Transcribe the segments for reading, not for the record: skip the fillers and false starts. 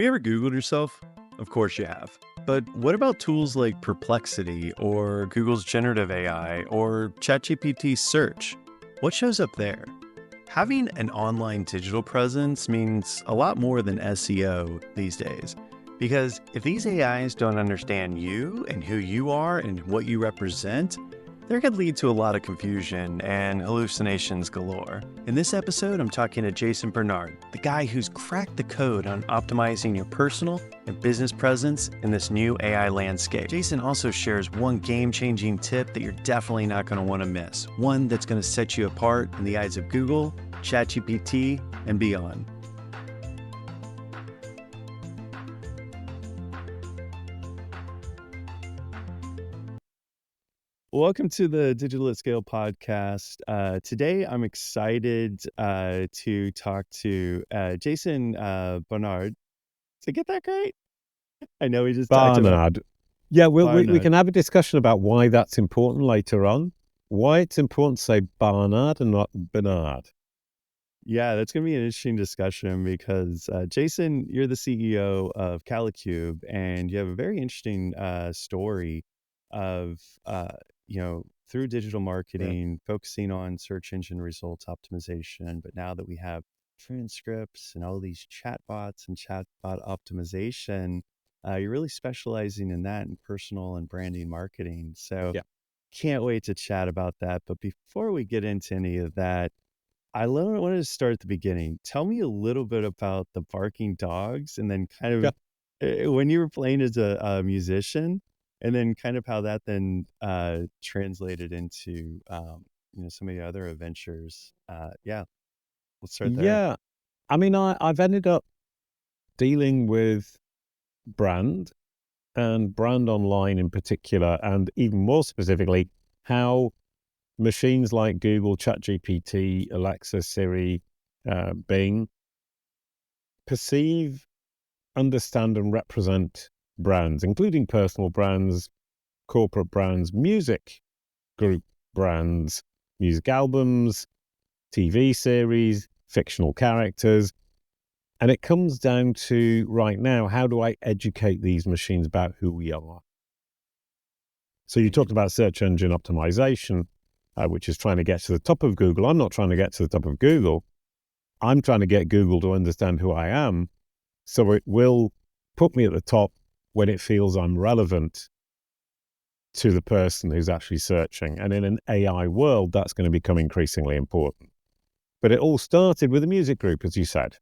You ever Googled yourself? Of course you have. But what about tools like Perplexity or Google's generative AI or ChatGPT search? What shows up there? Having an online digital presence means a lot more than SEO these days. Because if these AIs don't understand you and who you are and what you represent, there could lead to a lot of confusion and hallucinations galore. In this episode, I'm talking to Jason Barnard, the guy who's cracked the code on optimizing your personal and business presence in this new AI landscape. Jason also shares one game-changing tip that you're definitely not going to want to miss, one that's going to set you apart in the eyes of Google, ChatGPT, and beyond. Welcome to the Digital at Scale podcast. Today, I'm excited to talk to Jason Barnard. Did I get that great? I know we just talked about Barnard. Yeah, we Barnard. can have a discussion about why that's important later on. Why it's important to say Barnard and not Bernard. Yeah, that's going to be an interesting discussion because Jason, you're the CEO of KaliCube, and you have a very interesting story of through digital marketing, focusing on search engine results optimization. But now that we have transcripts and all these chatbots and chatbot optimization, you're really specializing in that in personal and branding marketing. So Yeah. can't wait to chat about that. But before we get into any of that, wanted to start at the beginning. Tell me a little bit about the barking dogs, and then kind of when you were playing as a musician, and then kind of how that then translated into some of the other adventures. Yeah, let's start there. Yeah. I mean, I've ended up dealing with brand and brand online in particular, and even more specifically, how machines like Google, ChatGPT, Alexa, Siri, Bing perceive, understand, and represent brands, including personal brands, corporate brands, music group brands, music albums, TV series, fictional characters. And it comes down to right now, how do I educate these machines about who we are? So you talked about search engine optimization, which is trying to get to the top of Google. I'm not trying to get to the top of Google. I'm trying to get Google to understand who I am. So it will put me at the top when it feels I'm relevant to the person who's actually searching. And in an AI world, that's going to become increasingly important. But it all started with a music group, as you said.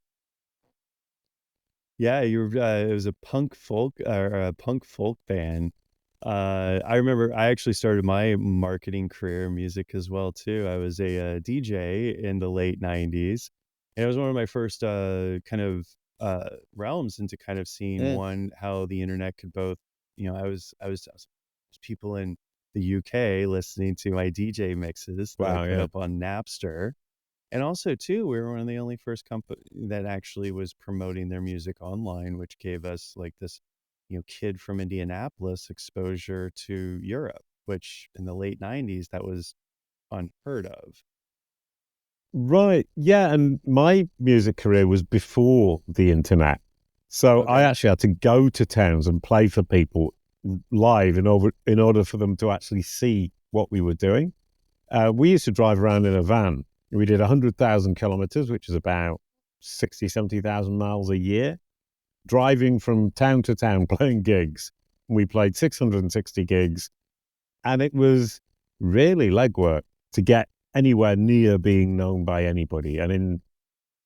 Yeah, it was a punk folk band. I remember I actually started my marketing career in music as well too. I was a DJ in the late '90s, and it was one of my first kind of realms into kind of seeing how the internet could both. I was people in the UK listening to my DJ mixes that I Wow, put yeah. up on Napster. And also, too, we were one of the only first company that actually was promoting their music online, which gave us like this, kid from Indianapolis exposure to Europe, which in the late '90s, that was unheard of. Right. Yeah. And my music career was before the internet. So I Okay. actually had to go to towns and play for people live in order for them to actually see what we were doing. We used to drive around in a van. We did 100,000 kilometers, which is about 60, 70,000 miles a year, driving from town to town playing gigs. We played 660 gigs, and it was really legwork to get anywhere near being known by anybody. And in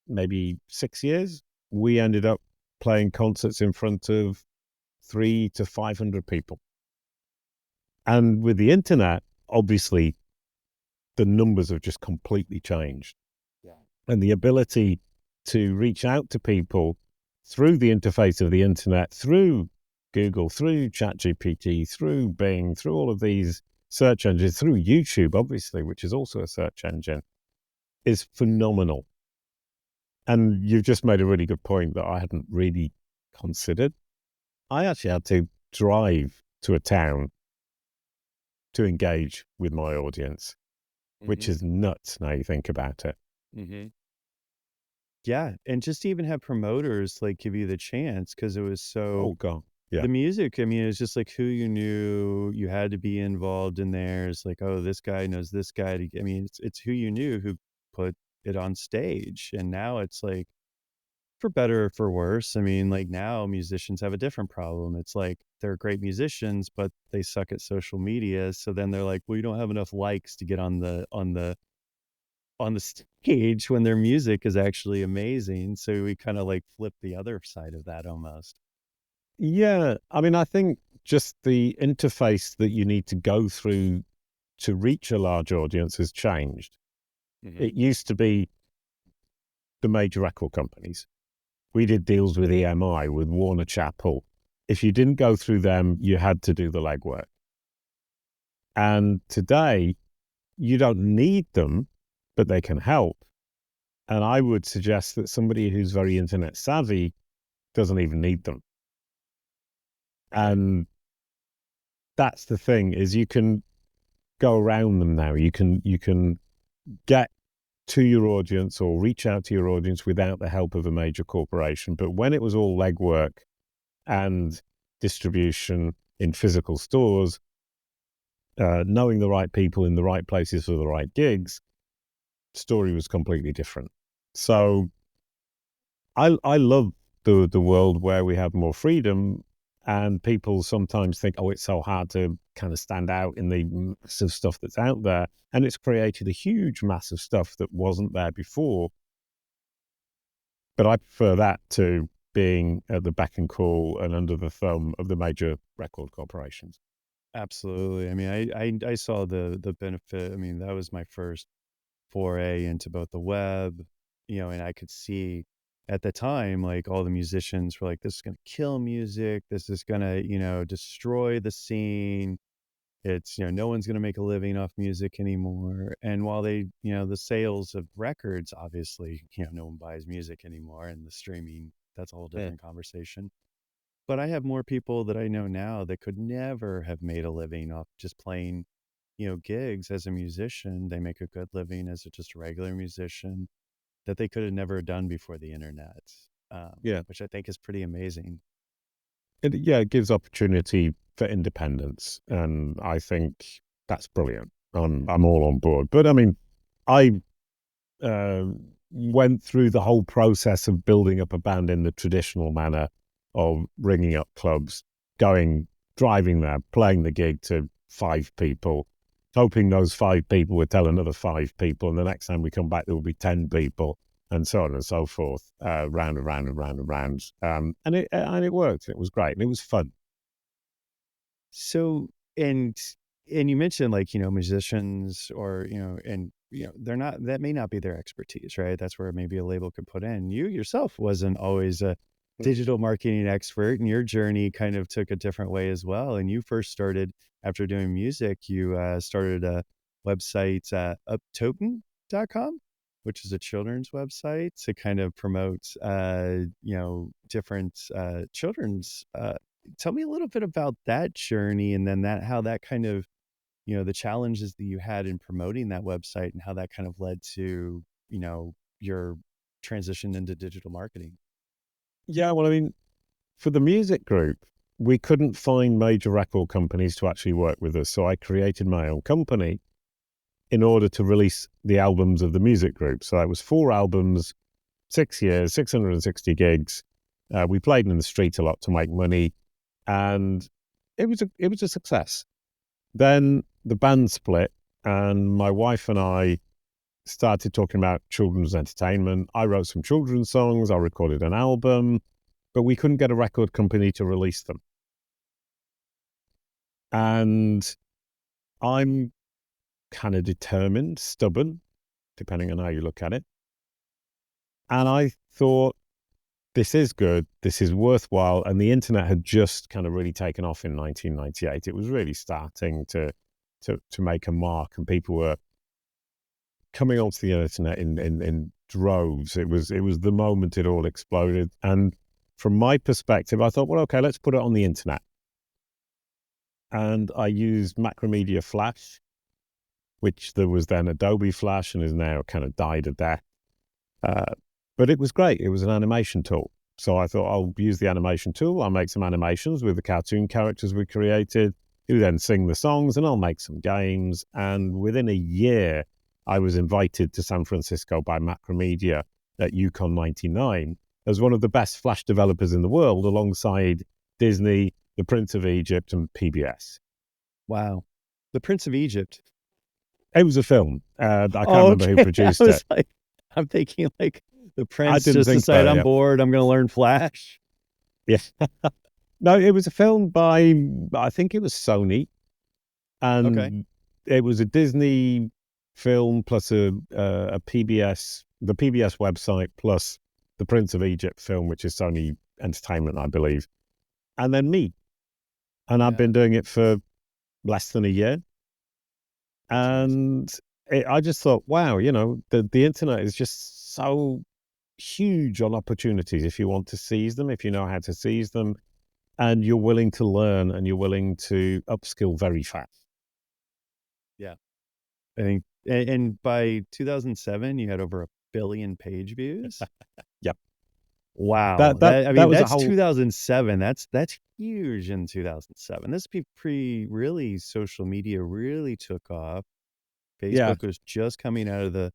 maybe 6 years, we ended up playing concerts in front of 300 to 500 people. And with the internet, obviously, the numbers have just completely changed. Yeah. And the ability to reach out to people through the interface of the internet, through Google, through ChatGPT, through Bing, through all of these search engines, through YouTube, obviously, which is also a search engine, is phenomenal. And you've just made a really good point that I hadn't really considered. I actually had to drive to a town to engage with my audience, which is nuts now you think about it. Mm-hmm. Yeah, and just to even have promoters, like, give you the chance because it was so Oh, God. Yeah. the music, I mean, it's just, like, who you knew, you had to be involved in there. It's like, "Oh, this guy knows this guy to" I mean, it's who you knew who put it on stage, and now it's like, for better or for worse, I mean, like, now musicians have a different problem. It's like, they're great musicians, but they suck at social media, so then they're like, "Well, you don't have enough likes to get on the stage when their music is actually amazing." So we kinda, like, flip the other side of that almost. Yeah. I mean, I think just the interface that you need to go through to reach a large audience has changed. Mhm. It used to be the major record companies. We did deals with EMI, with Warner Chappell. If you didn't go through them, you had to do the legwork. And today, you don't need them, but they can help. And I would suggest that somebody who's very internet savvy doesn't even need them. Right. And that's the thing, is you can go around them now. You can get to your audience or reach out to your audience without the help of a major corporation. But when it was all legwork and distribution in physical stores, knowing the right people in the right places for the right gigs, story was completely different. So I love the world where we have more freedom, and people sometimes think, oh, it's so hard to kind of stand out in the massive stuff that's out there. And it's created a huge mass of stuff that wasn't there before. But I prefer that to being at the beck and call and under the thumb of the major record corporations. Absolutely. I mean, I saw the benefit. I mean, that was my first foray into both the web, and I could see at the time, like, all the musicians were like, "This is gonna kill music. This is gonna, destroy the scene. It's, no one's gonna make a living off music anymore." And while the sales of records, obviously, no one buys music anymore, and the streaming, that's a whole Yeah. different conversation. But I have more people that I know now that could never have made a living off just playing, gigs as a musician. They make a good living as just a regular musician that they could have never done before the internet, Yeah. which I think is pretty amazing. It gives opportunity for independence. And I think that's brilliant. I'm all on board. But I mean, I uh, went through the whole process of building up a band in the traditional manner of ringing up clubs, driving there, playing the gig to 5 people, hoping those 5 people would tell another 5 people, and the next time we come back there will be 10 people, and so on and so forth, round and round and round and round. And it worked. It was great and it was fun. So, and you mentioned, like, musicians, or and they're not, that may not be their expertise, right? That's where maybe a label could put in. You yourself wasn't always a digital marketing expert, and your journey kind of took a different way as well. And you first started, after doing music, you started a website, uptoken.com, which is a children's website to kind of promote different children's tell me a little bit about that journey, and then that how that kind of, the challenges that you had in promoting that website, and how that kind of led to, your transition into digital marketing. Yeah, well, I mean, for the music group, we couldn't find major record companies to actually work with us. So I created my own company in order to release the albums of the music group. So that was 4 albums, 6 years, 660 gigs. We played in the street a lot to make money, and it was a success. Then the band split, and my wife and I started talking about children's entertainment. I wrote some children's songs. I recorded an album, but we couldn't get a record company to release them. And I'm kind of determined, stubborn, depending on how you look at it. And I thought, this is good, this is worthwhile. And the internet had just kind of really taken off in 1998. It was really starting to make a mark, and people were coming onto the internet in droves. It was the moment it all exploded. And from my perspective, I thought, well, okay, let's put it on the internet. And I used Macromedia Flash, which there was then Adobe Flash and is now kind of died a death. Uh, But it was great. It was an animation tool. So I thought I'll use the animation tool. I'll make some animations with the cartoon characters we created, who then sing the songs, and I'll make some games. And within a year, I was invited to San Francisco by Macromedia at UConn 99 as one of the best Flash developers in the world, alongside Disney, the Prince of Egypt, and PBS. Wow. The Prince of Egypt. It was a film. I can't Oh, remember who okay. produced I was it. like, I'm thinking like the I prince didn't just think decided, so, I'm yeah. bored, I'm going to learn Flash. Yeah. No, it was a film by, I think it was Sony. Okay. And it was a Disney film plus a PBS, the PBS website, plus the Prince of Egypt film, which is Sony Entertainment, I believe. And then me. And I've Yeah. been doing it for less than a year. That's amazing. And I just thought, wow, the internet is just so huge on opportunities if you want to seize them, if you know how to seize them, and you're willing to learn and you're willing to upskill very fast. Yeah. I think, and by 2007, you had over 1 billion page views. Yep. Wow. That was a That's whole 2007. That's huge in 2007. This really social media really took off. yeah. Facebook was just coming out of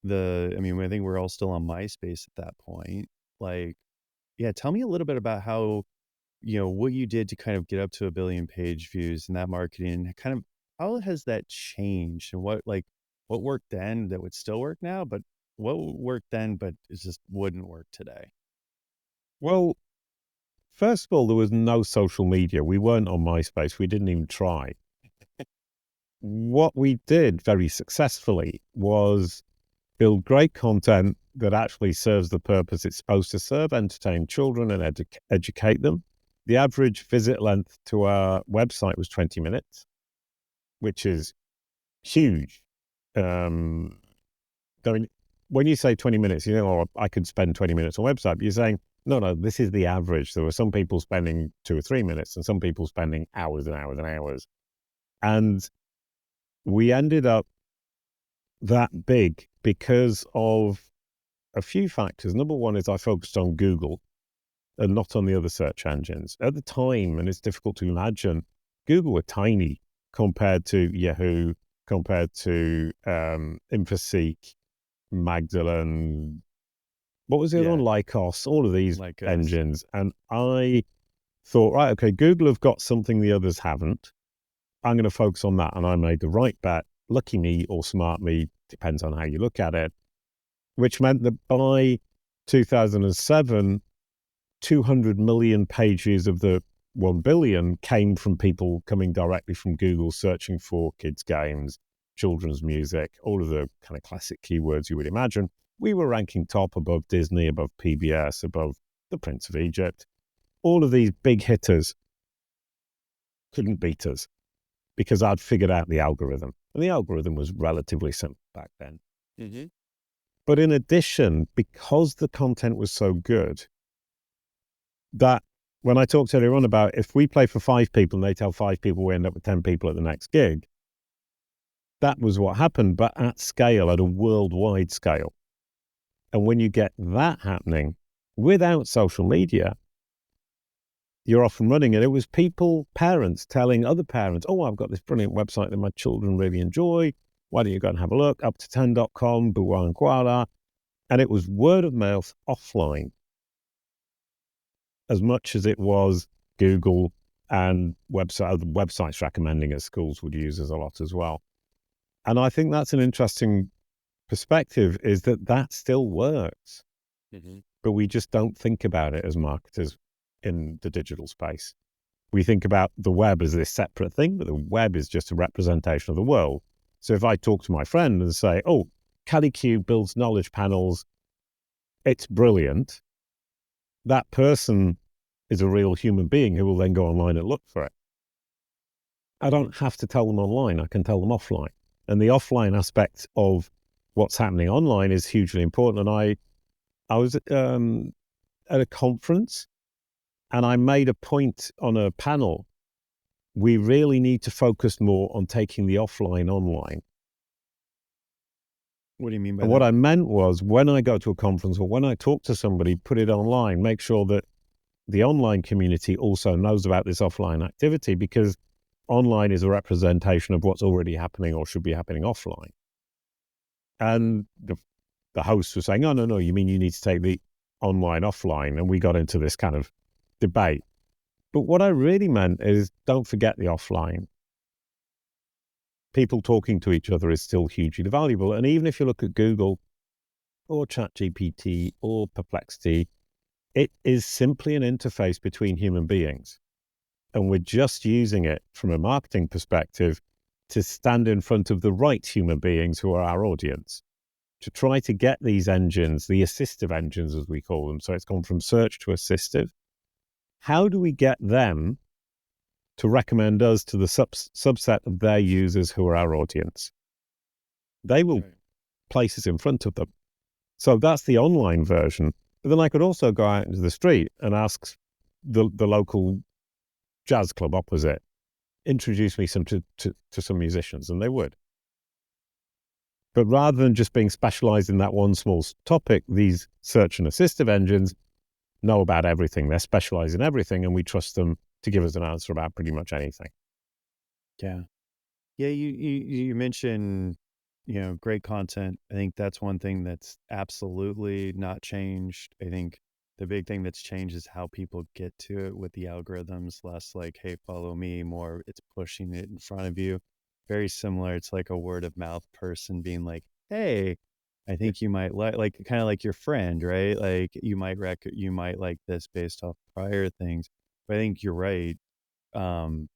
I mean, I think we're all still on MySpace at that point. Like, yeah, tell me a little bit about how, what you did to kind of get up to 1 billion page views and that marketing, kind of how has that changed, and what worked then that would still work now, but what worked then but it just wouldn't work today? Well, first of all, there was no social media. We weren't on MySpace. We didn't even try. What we did very successfully was build great content that actually serves the purpose it's supposed to serve, entertain children and educate them. The average visit length to our website was 20 minutes, which is huge. I mean, when you say 20 minutes, I could spend 20 minutes on a website, but you're saying, no, this is the average. There were some people spending 2 or 3 minutes and some people spending hours and hours and hours. And we ended up that big because of a few factors. Number one is I focused on Google and not on the other search engines. At the time, and it's difficult to imagine, Google were tiny compared to Yahoo, compared to InfoSeek, Magdalene, what was the other one? Lycos, all of these engines. And I thought, right, okay, Google have got something the others haven't. I'm going to focus on that. And I made the right bet. Lucky me or smart me, depends on how you look at it, which meant that by 2007, 200 million pages of the 1 billion came from people coming directly from Google, searching for kids' games, children's music, all of the kind of classic keywords you would imagine. We were ranking top above Disney, above PBS, above the Prince of Egypt. All of these big hitters couldn't beat us because I'd figured out the algorithm. And the algorithm was relatively simple back then. Mm-hmm. But in addition, because the content was so good, that when I talked earlier on about if we play for 5 people and they tell 5 people, we end up with 10 people at the next gig, that was what happened, but at scale, at a worldwide scale. And when you get that happening without social media, you're off and running. And it was parents telling other parents, oh, I've got this brilliant website that my children really enjoy. Why don't you go and have a look? Up to10.com, Buwankwala. And it was word of mouth offline as much as it was Google and websites recommending as schools would use as a lot as well. And I think that's an interesting perspective, is that still works, but we just don't think about it as marketers in the digital space. We think about the web as this separate thing, but the web is just a representation of the world. So if I talk to my friend and say, oh, KaliCube builds knowledge panels, it's brilliant, that person is a real human being who will then go online and look for it. I don't have to tell them online, I can tell them offline. And the offline aspect of what's happening online is hugely important. And I was at a conference and I made a point on a panel. We really need to focus more on taking the offline online. What do you mean by And what that? I meant was, when I go to a conference or when I talk to somebody, put it online, make sure that the online community also knows about this offline activity, because online is a representation of what's already happening or should be happening offline. And the host was saying, oh, no, you mean you need to take the online offline? And we got into this kind of debate. But what I really meant is, don't forget the offline. People talking to each other is still hugely valuable. And even if you look at Google or ChatGPT or Perplexity, it is simply an interface between human beings. And we're just using it from a marketing perspective to stand in front of the right human beings who are our audience, to try to get these engines, the assistive engines, as we call them. So it's gone from search to assistive. How do we get them to recommend us to the subset of their users who are our audience? They will place us in front of them. So that's the online version. But then I could also go out into the street and ask the local jazz club opposite, introduce me to some musicians, and they would. But rather than just being specialized in that one small topic, these search and assistive engines know about everything. They're specialized in everything, and we trust them to give us an answer about pretty much anything. Yeah. Yeah, you mentioned, great content. I think that's one thing that's absolutely not changed. I think the big thing that's changed is how people get to it with the algorithms. Less like, hey, follow me, more it's pushing it in front of you. Very similar. It's like a word of mouth person being like, hey, I think you might like kind of like your friend, right? Like you might like this based off prior things. But I think you're right. Um,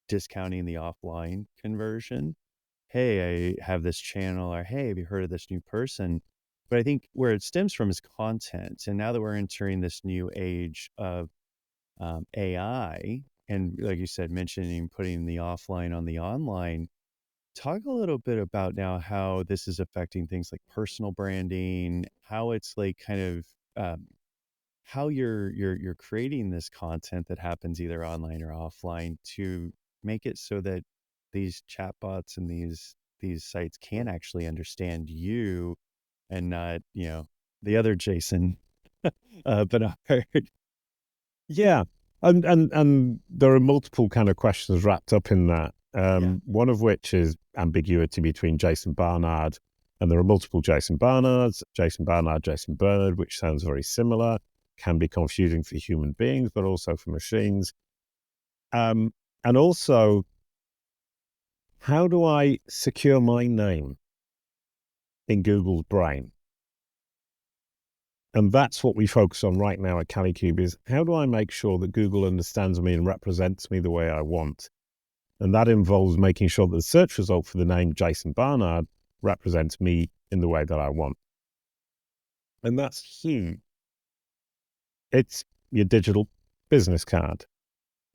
Discounting the offline conversion. Hey, I have this channel, or hey, have you heard of this new person? But I think where it stems from is content. And now that we're entering this new age of AI, and like you said, mentioning putting the offline on the online, talk a little bit about now how this is affecting things like personal branding, how it's like kind of how you're creating this content that happens either online or offline to make it so that these chatbots and these sites can actually understand you and not, the other Jason Barnard. Yeah. And there are multiple kind of questions wrapped up in that. Yeah. One of which is ambiguity between Jason Barnard, and there are multiple Jason Barnards, Jason Barnard, Jason Bernard, which sounds very similar, can be confusing for human beings, but also for machines. And also, how do I secure my name in Google's brain? And that's what we focus on right now at KaliCube, is how do I make sure that Google understands me and represents me the way I want? And that involves making sure that the search result for the name Jason Barnard represents me in the way that I want. And that's huge. It's your digital business card.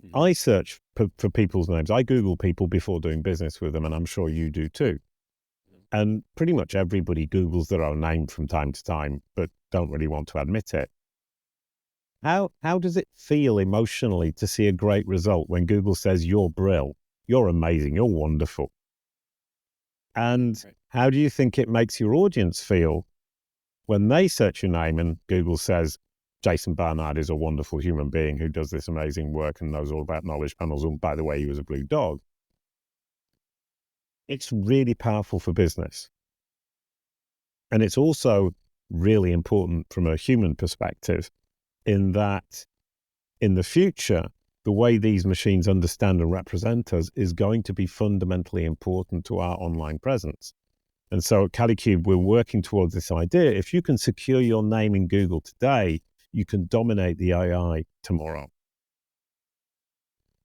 Mhm. I search for people's names. I Google people before doing business with them, and I'm sure you do too. And pretty much everybody Googles their own name from time to time, but don't really want to admit it. How does it feel emotionally to see a great result when Google says you're brill, you're amazing, you're wonderful? And Right. how do you think it makes your audience feel when they search your name and Google says Jason Barnard is a wonderful human being who does this amazing work and knows all about knowledge panels, and by the way, he was a blue dog? It's really powerful for business. And it's also really important from a human perspective, in that in the future, the way these machines understand and represent us is going to be fundamentally important to our online presence. And so at KaliCube, we're working towards this idea. If you can secure your name in Google today, you can dominate the AI tomorrow.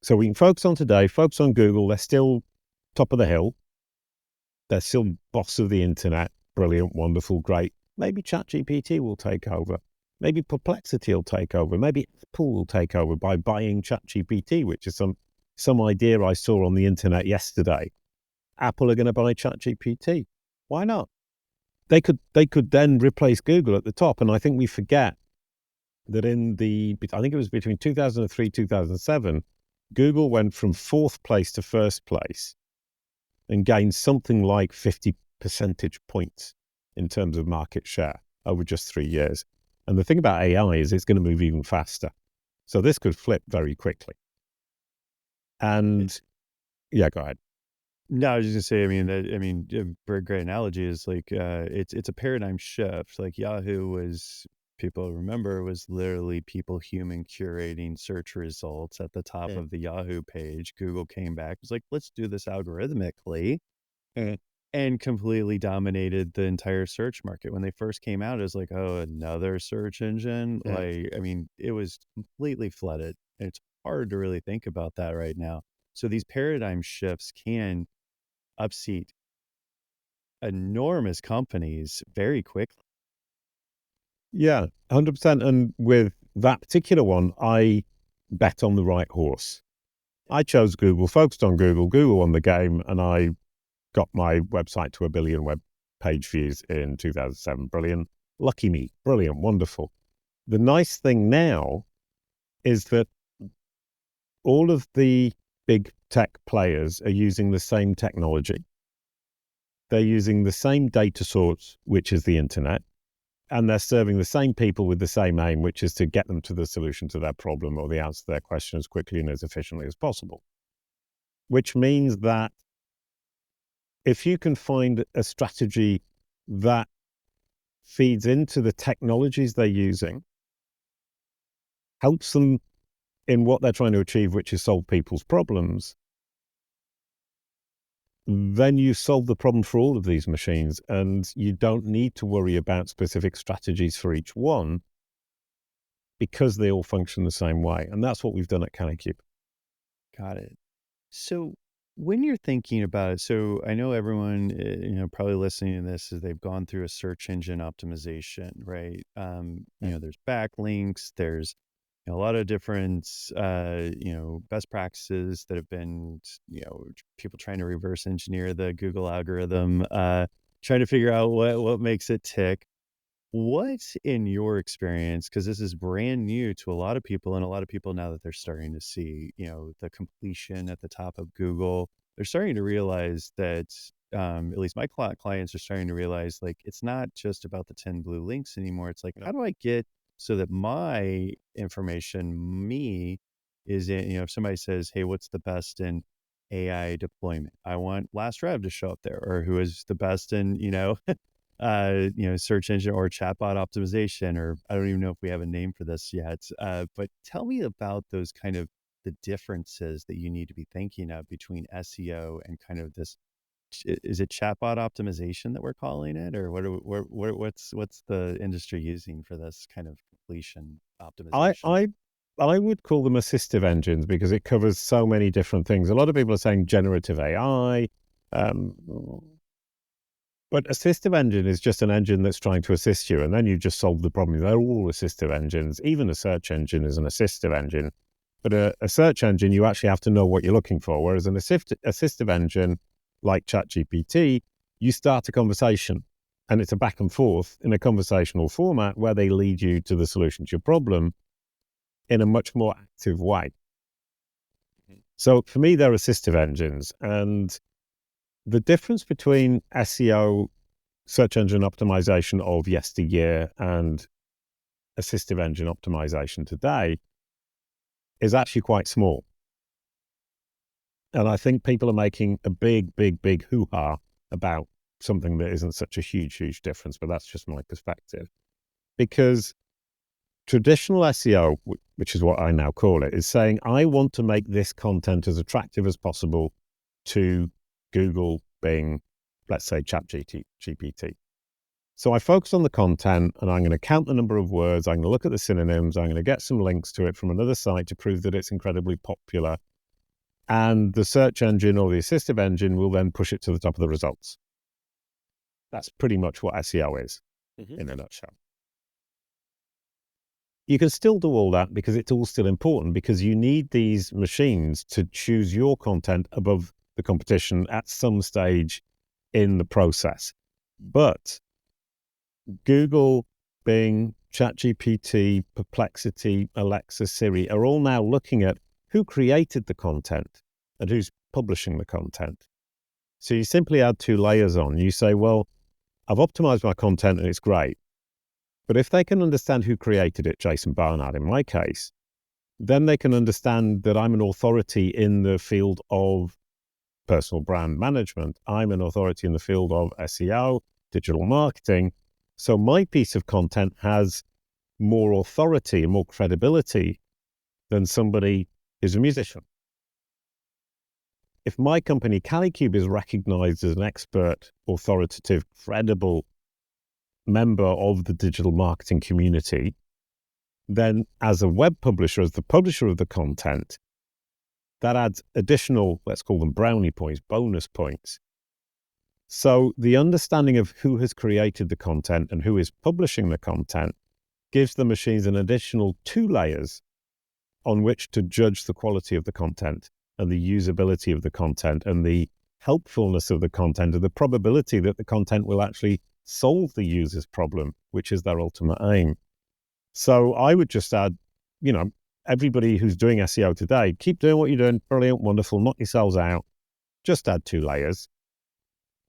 So we can focus on today, focus on Google. They're still top of the hill. They're still boss of the internet. Brilliant, wonderful, great. Maybe ChatGPT will take over. Maybe Perplexity will take over. Maybe Apple will take over by buying ChatGPT, which is some idea I saw on the internet yesterday. Apple are going to buy ChatGPT. Why not? They could then replace Google at the top. And I think we forget that I think it was between 2003, 2007, Google went from fourth place to first place and gained something like 50 percentage points in terms of market share over just 3 years. And the thing about AI is it's going to move even faster. So this could flip very quickly. And yeah, go ahead. No, I was just gonna say, a great analogy is like, it's a paradigm shift. Like Yahoo was, people remember, was literally human curating search results at the top of the Yahoo page. Google came back, was like, let's do this algorithmically, and completely dominated the entire search market. When they first came out, it was like, oh, another search engine. It was completely flooded. And it's hard to really think about that right now. So these paradigm shifts can upseat enormous companies very quickly. Yeah, 100%. And with that particular one, I bet on the right horse. I chose Google, focused on Google. Google won the game, and I got my website to 1 billion web page views in 2007. Brilliant. Lucky me. Brilliant. Wonderful. The nice thing now is that all of the big tech players are using the same technology. They're using the same data source, which is the internet, and they're serving the same people with the same aim, which is to get them to the solution to their problem or the answer to their question as quickly and as efficiently as possible. Which means that if you can find a strategy that feeds into the technologies they're using, helps them in what they're trying to achieve, which is solve people's problems, then you solve the problem for all of these machines, and you don't need to worry about specific strategies for each one because they all function the same way. And that's what we've done at KaliCube. Got it. So when you're thinking about it, so I know everyone, probably listening to this is they've gone through a search engine optimization, right? There's backlinks, there's a lot of different, best practices that have been, people trying to reverse engineer the Google algorithm, trying to figure out what makes it tick. What, in your experience, because this is brand new to a lot of people, and a lot of people now that they're starting to see, the completion at the top of Google, they're starting to realize that, at least my clients are starting to realize, like, it's not just about the 10 blue links anymore. It's like, how do I get so that my information, is in, if somebody says, hey, what's the best in AI deployment? I want Last Rev to show up there, or who is the best in, search engine or chatbot optimization, or I don't even know if we have a name for this yet. But tell me about those kind of the differences that you need to be thinking of between SEO and kind of this. Is it chatbot optimization that we're calling it, or what's the industry using for this kind of completion optimization? I would call them assistive engines because it covers so many different things. A lot of people are saying generative AI. But assistive engine is just an engine that's trying to assist you, and then you just solve the problem. They're all assistive engines. Even a search engine is an assistive engine. But a search engine, you actually have to know what you're looking for, whereas an assistive engine, like ChatGPT, you start a conversation, and it's a back and forth in a conversational format where they lead you to the solution to your problem in a much more active way. So for me, they're assistive engines, and the difference between SEO, search engine optimization of yesteryear, and assistive engine optimization today is actually quite small. And I think people are making a big hoo-ha about something that isn't such a huge difference, but that's just my perspective. Because traditional SEO, which is what I now call it, is saying, I want to make this content as attractive as possible to Google, Bing, let's say ChatGPT. So I focus on the content, and I'm going to count the number of words. I'm going to look at the synonyms. I'm going to get some links to it from another site to prove that it's incredibly popular. And the search engine or the assistive engine will then push it to the top of the results. That's pretty much what SEO is in a nutshell. You can still do all that because it's all still important, because you need these machines to choose your content above the competition at some stage in the process. But Google, Bing, ChatGPT, Perplexity, Alexa, Siri are all now looking at who created the content and who's publishing the content. So you simply add two layers on. You say, well, I've optimized my content and it's great. But if they can understand who created it, Jason Barnard in my case, then they can understand that I'm an authority in the field of personal brand management. I'm an authority in the field of SEO, digital marketing. So my piece of content has more authority and more credibility than somebody who's a musician. If my company, KaliCube, is recognized as an expert, authoritative, credible member of the digital marketing community, then as a web publisher, as the publisher of the content, that adds additional, let's call them brownie points, bonus points. So the understanding of who has created the content and who is publishing the content gives the machines an additional 2 layers on which to judge the quality of the content and the usability of the content and the helpfulness of the content and the probability that the content will actually solve the user's problem, which is their ultimate aim. So I would just add, everybody who's doing SEO today, keep doing what you're doing. Brilliant, wonderful, knock yourselves out. Just add 2 layers.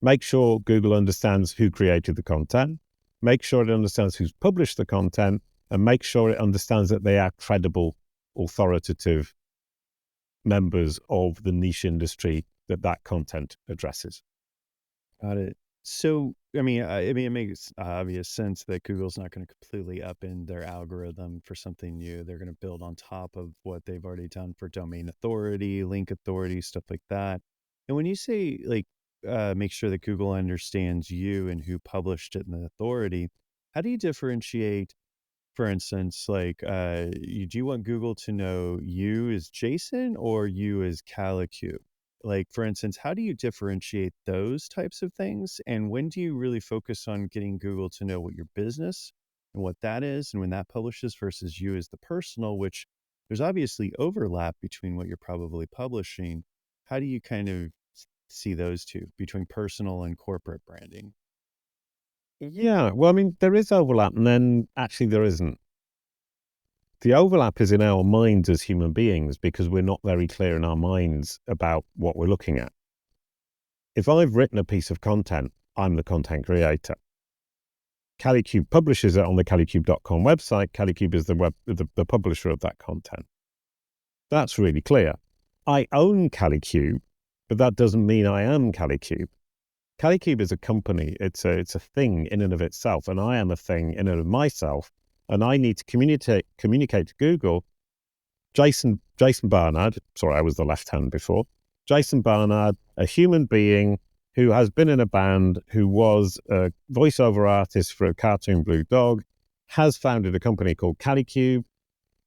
Make sure Google understands who created the content. Make sure it understands who's published the content, and make sure it understands that they are credible, authoritative members of the niche industry that content addresses. Got it. So, it makes obvious sense that Google's not going to completely upend their algorithm for something new. They're going to build on top of what they've already done for domain authority, link authority, stuff like that. And when you say make sure that Google understands you and who published it and the authority, how do you differentiate? For instance, do you want Google to know you as Jason or you as KaliCube? For instance, how do you differentiate those types of things? And when do you really focus on getting Google to know what your business and what that is and when that publishes versus you as the personal, which there's obviously overlap between what you're probably publishing. How do you kind of see those two between personal and corporate branding? Yeah, well, there is overlap, and then actually there isn't. The overlap is in our minds as human beings because we're not very clear in our minds about what we're looking at. If I've written a piece of content, I'm the content creator. KaliCube publishes it on the KaliCube.com website. KaliCube is the publisher of that content. That's really clear. I own KaliCube, but that doesn't mean I am KaliCube. KaliCube is a company. It's a thing in and of itself, and I am a thing in and of myself. And I need to communicate to Google. Jason Barnard, sorry, I was the left hand before. Jason Barnard, a human being who has been in a band, who was a voiceover artist for a cartoon blue dog, has founded a company called KaliCube.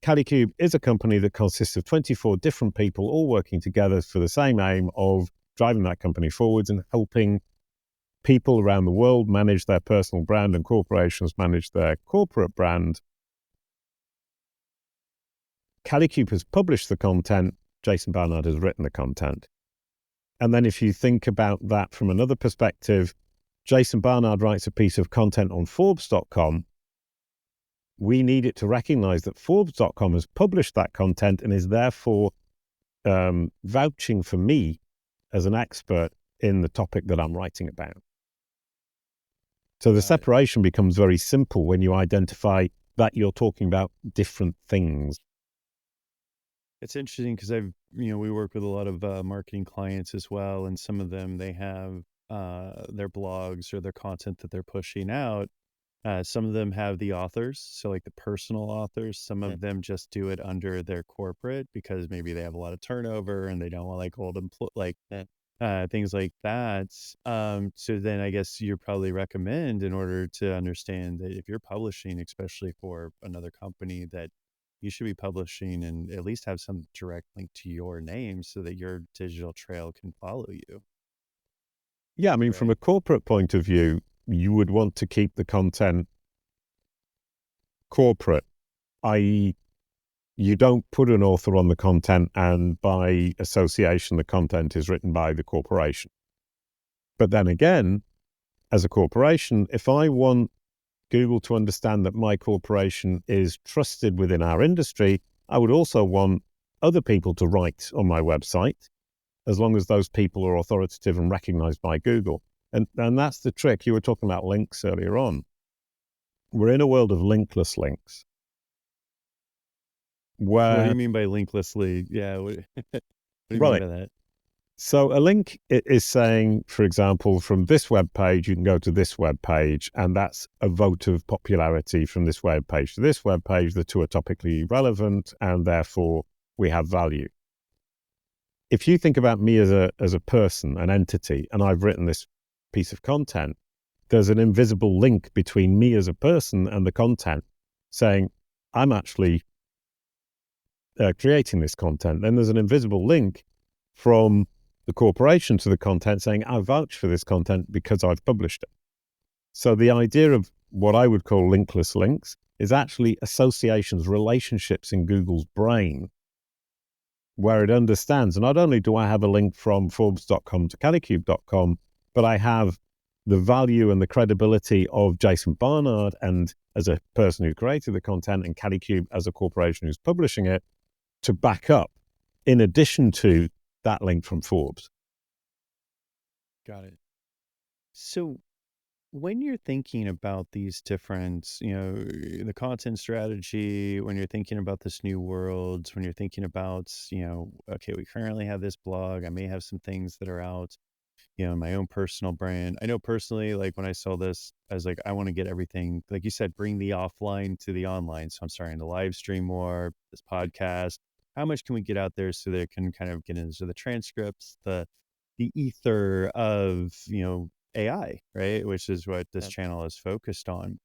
KaliCube is a company that consists of 24 different people all working together for the same aim of driving that company forwards and helping people around the world manage their personal brand and corporations manage their corporate brand. KaliCube has published the content. Jason Barnard has written the content. And then if you think about that from another perspective, Jason Barnard writes a piece of content on Forbes.com. We need it to recognize that Forbes.com has published that content and is therefore vouching for me as an expert in the topic that I'm writing about. So the separation becomes very simple when you identify that you're talking about different things. It's interesting because we work with a lot of marketing clients as well, and some of them, they have their blogs or their content that they're pushing out. Some of them have the authors, so like the personal authors. Some of them just do it under their corporate because maybe they have a lot of turnover and they don't want old things like that. So then I guess you probably recommend, in order to understand that if you're publishing, especially for another company, that you should be publishing and at least have some direct link to your name so that your digital trail can follow you. Yeah, from a corporate point of view, you would want to keep the content corporate, i.e., you don't put an author on the content and by association, the content is written by the corporation. But then again, as a corporation, if I want Google to understand that my corporation is trusted within our industry, I would also want other people to write on my website, as long as those people are authoritative and recognized by Google. And that's the trick. You were talking about links earlier on. We're in a world of linkless links What do where, you mean by linklessly? Yeah, what do you mean right. by that? So a link is saying, for example, from this web page, you can go to this web page, and that's a vote of popularity from this web page to this web page. The two are topically relevant, and therefore we have value. If you think about me as a person, an entity, and I've written this piece of content, there's an invisible link between me as a person and the content saying, I'm actually creating this content. Then there's an invisible link from the corporation to the content saying, I vouch for this content because I've published it. So the idea of what I would call linkless links is actually associations, relationships in Google's brain, where it understands, not only do I have a link from Forbes.com to KaliCube.com, but I have the value and the credibility of Jason Barnard, and as a person who created the content, and KaliCube as a corporation who's publishing it, to back up, in addition to that link from Forbes. Got it. So when you're thinking about these different, the content strategy, when you're thinking about this new world, when you're thinking about, okay, we currently have this blog, I may have some things that are out, in my own personal brand. I know personally, like when I saw this, I was like, I want to get everything, like you said, bring the offline to the online. So I'm starting to live stream more, this podcast. How much can we get out there so that it can kind of get into the transcripts, the ether of, AI, right? Which is what this Yep. channel is focused on.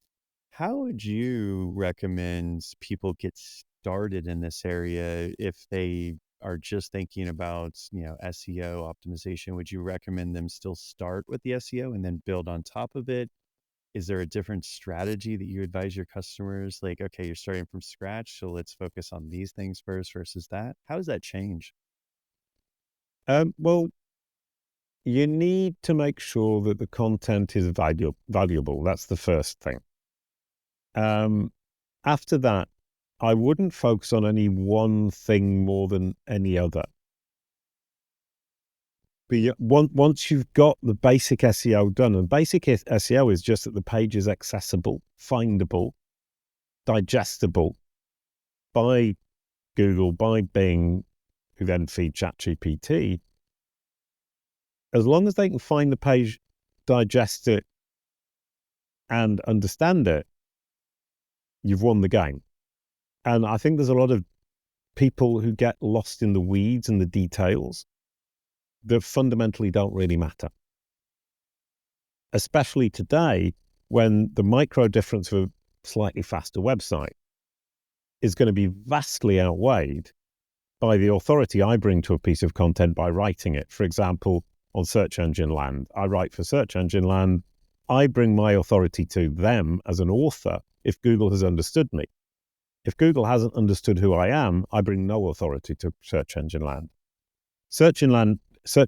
How would you recommend people get started in this area if they are just thinking about, SEO optimization? Would you recommend them still start with the SEO and then build on top of it? Is there a different strategy that you advise your customers? Like, okay, you're starting from scratch, so let's focus on these things first versus that. How does that change? Well, you need to make sure that the content is valuable. That's the first thing. After that, I wouldn't focus on any one thing more than any other. But once you've got the basic SEO done, and basic SEO is just that the page is accessible, findable, digestible by Google, by Bing, who then feed ChatGPT. As long as they can find the page, digest it, and understand it, you've won the game. And I think there's a lot of people who get lost in the weeds and the details that fundamentally don't really matter. Especially today, when the micro difference of a slightly faster website is going to be vastly outweighed by the authority I bring to a piece of content by writing it. For example, on search engine land, I write for search engine land. I bring my authority to them as an author if Google has understood me. If Google hasn't understood who I am, I bring no authority to search engine land. Search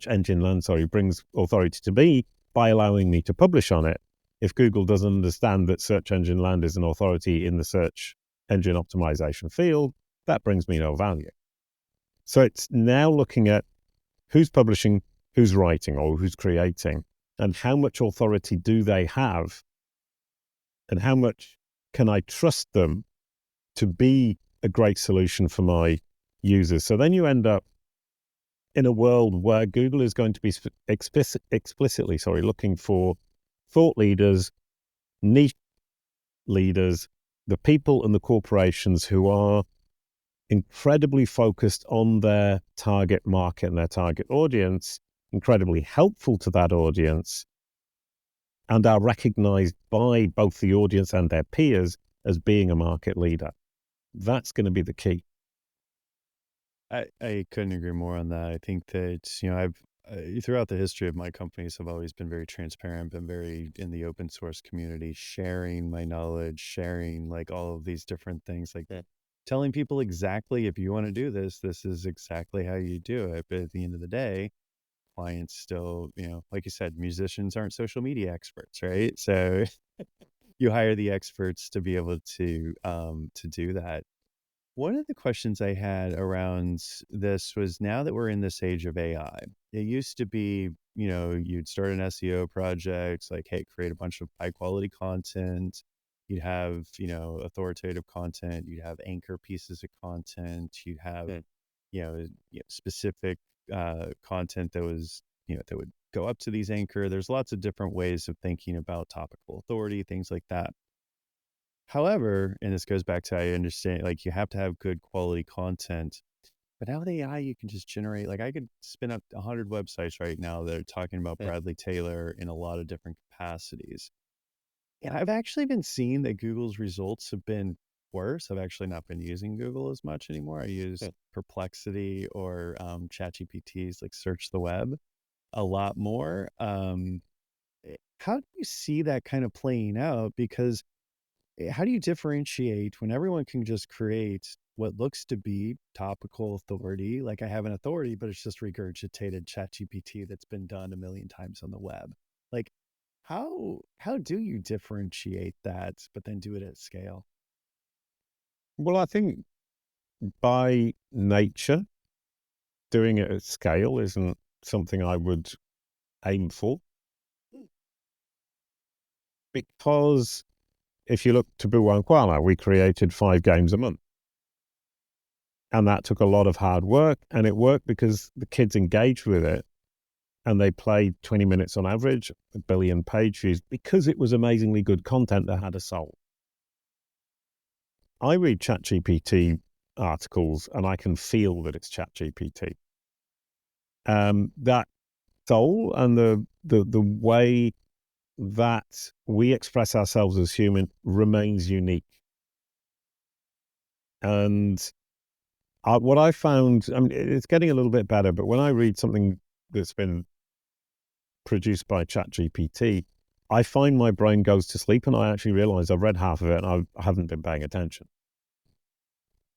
engine land, brings authority to me by allowing me to publish on it. If Google doesn't understand that search engine land is an authority in the search engine optimization field, that brings me no value. So it's now looking at who's publishing, who's writing, or who's creating, and how much authority do they have, and how much can I trust them to be a great solution for my users. So then you end up in a world where Google is going to be explicitly looking for thought leaders, niche leaders, the people and the corporations who are incredibly focused on their target market and their target audience, incredibly helpful to that audience, and are recognized by both the audience and their peers as being a market leader. That's going to be the key. I couldn't agree more on that. I think that, I've throughout the history of my companies, I've always been very transparent, been very in the open source community, sharing my knowledge, sharing like all of these different things like that, telling people exactly, if you want to do this, this is exactly how you do it. But at the end of the day, clients still, like you said, musicians aren't social media experts, right? So you hire the experts to be able to do that. one of the questions I had around this was, now that we're in this age of AI, it used to be, you'd start an SEO project, like, hey, create a bunch of high quality content. You'd have, authoritative content. You'd have anchor pieces of content. You'd have, Mm. specific content that was, that would go up to these anchor. There's lots of different ways of thinking about topical authority, things like that. However, and this goes back to, I understand, like, you have to have good quality content. But now with AI, you can just generate, like, I could spin up 100 websites right now that are talking about Mm. Bradley Taylor in a lot of different capacities. And I've actually been seeing that Google's results have been worse. I've actually not been using Google as much anymore. I use Mm. Perplexity or ChatGPT's, like, search the web a lot more. How do you see that kind of playing out? Because how do you differentiate when everyone can just create what looks to be topical authority? Like, I have an authority, but it's just regurgitated ChatGPT that's been done a million times on the web. Like, how do you differentiate that, but then do it at scale? Well, I think by nature, doing it at scale isn't something I would aim for, because if you look to Buwankwala, we created 5 games a month. And that took a lot of hard work, and it worked because the kids engaged with it and they played 20 minutes on average, 1 billion page views, because it was amazingly good content that had a soul. I read ChatGPT articles and I can feel that it's ChatGPT. That soul and the way that we express ourselves as human remains unique. And what I found, I mean, it's getting a little bit better, but when I read something that's been produced by ChatGPT, I find my brain goes to sleep and I actually realize I've read half of it and I haven't been paying attention.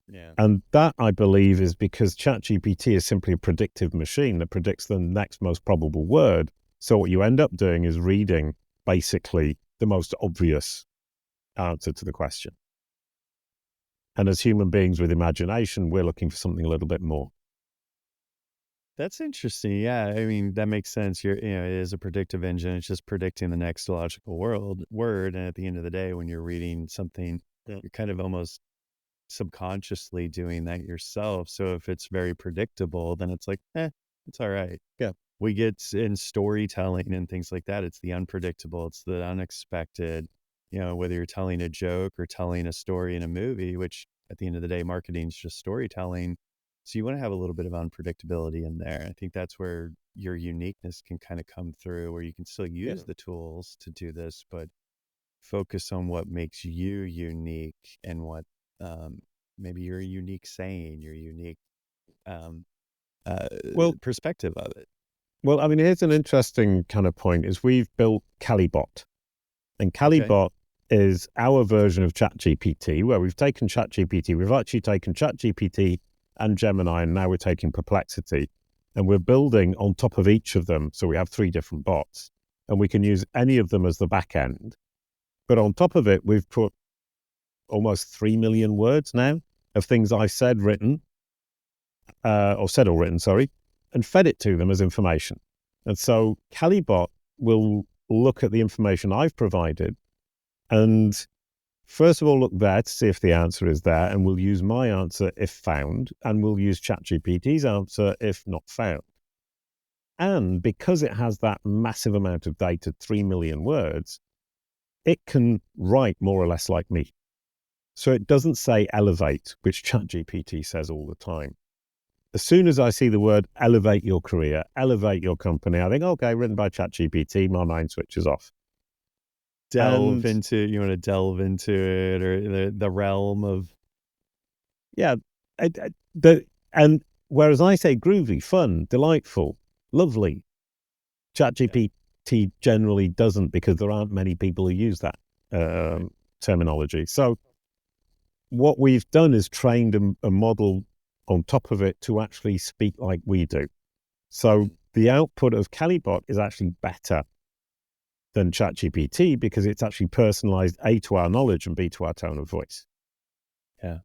Yeah. And that, I believe, is because ChatGPT is simply a predictive machine that predicts the next most probable word. So what you end up doing is reading basically the most obvious answer to the question. And as human beings with imagination, we're looking for something a little bit more. That's interesting. Yeah, I mean, that makes sense. It is a predictive engine. It's just predicting the next logical word. And at the end of the day, when you're reading something, Yeah. you're kind of almost subconsciously doing that yourself. So if it's very predictable, then it's like, it's all right. Yeah. We get in storytelling and things like that. It's the unpredictable. It's the unexpected, whether you're telling a joke or telling a story in a movie, which at the end of the day, marketing is just storytelling. So you want to have a little bit of unpredictability in there. I think that's where your uniqueness can kind of come through, where you can still Yeah. use the tools to do this, but focus on what makes you unique and what maybe your unique saying, your unique um, Well, perspective of it. well, I mean, here's an interesting kind of point is we've built KaliBot. And Okay. KaliBot is our version of ChatGPT, where we've taken ChatGPT. We've actually taken ChatGPT and Gemini, and now we're taking Perplexity. And we're building on top of each of them. So we have 3 different bots, and we can use any of them as the back end. But on top of it, we've put almost 3 million words now of things I said, written, or said or written, sorry, and fed it to them as information. And so KaliBot will look at the information I've provided and first of all look there to see if the answer is there, and we'll use my answer if found, and we'll use ChatGPT's answer if not found. And because it has that massive amount of data, 3 million words, it can write more or less like me. So it doesn't say elevate, which ChatGPT says all the time. As soon as I see the word elevate your career, elevate your company, I think, okay, written by ChatGPT, my mind switches off. You want to delve into it, or the realm of, Yeah, and whereas I say groovy, fun, delightful, lovely, ChatGPT generally doesn't, because there aren't many people who use that terminology. So what we've done is trained a model on top of it to actually speak like we do. So the output of KaliBot is actually better than ChatGPT because it's actually personalized, A, to our knowledge, and B, to our tone of voice. yeah.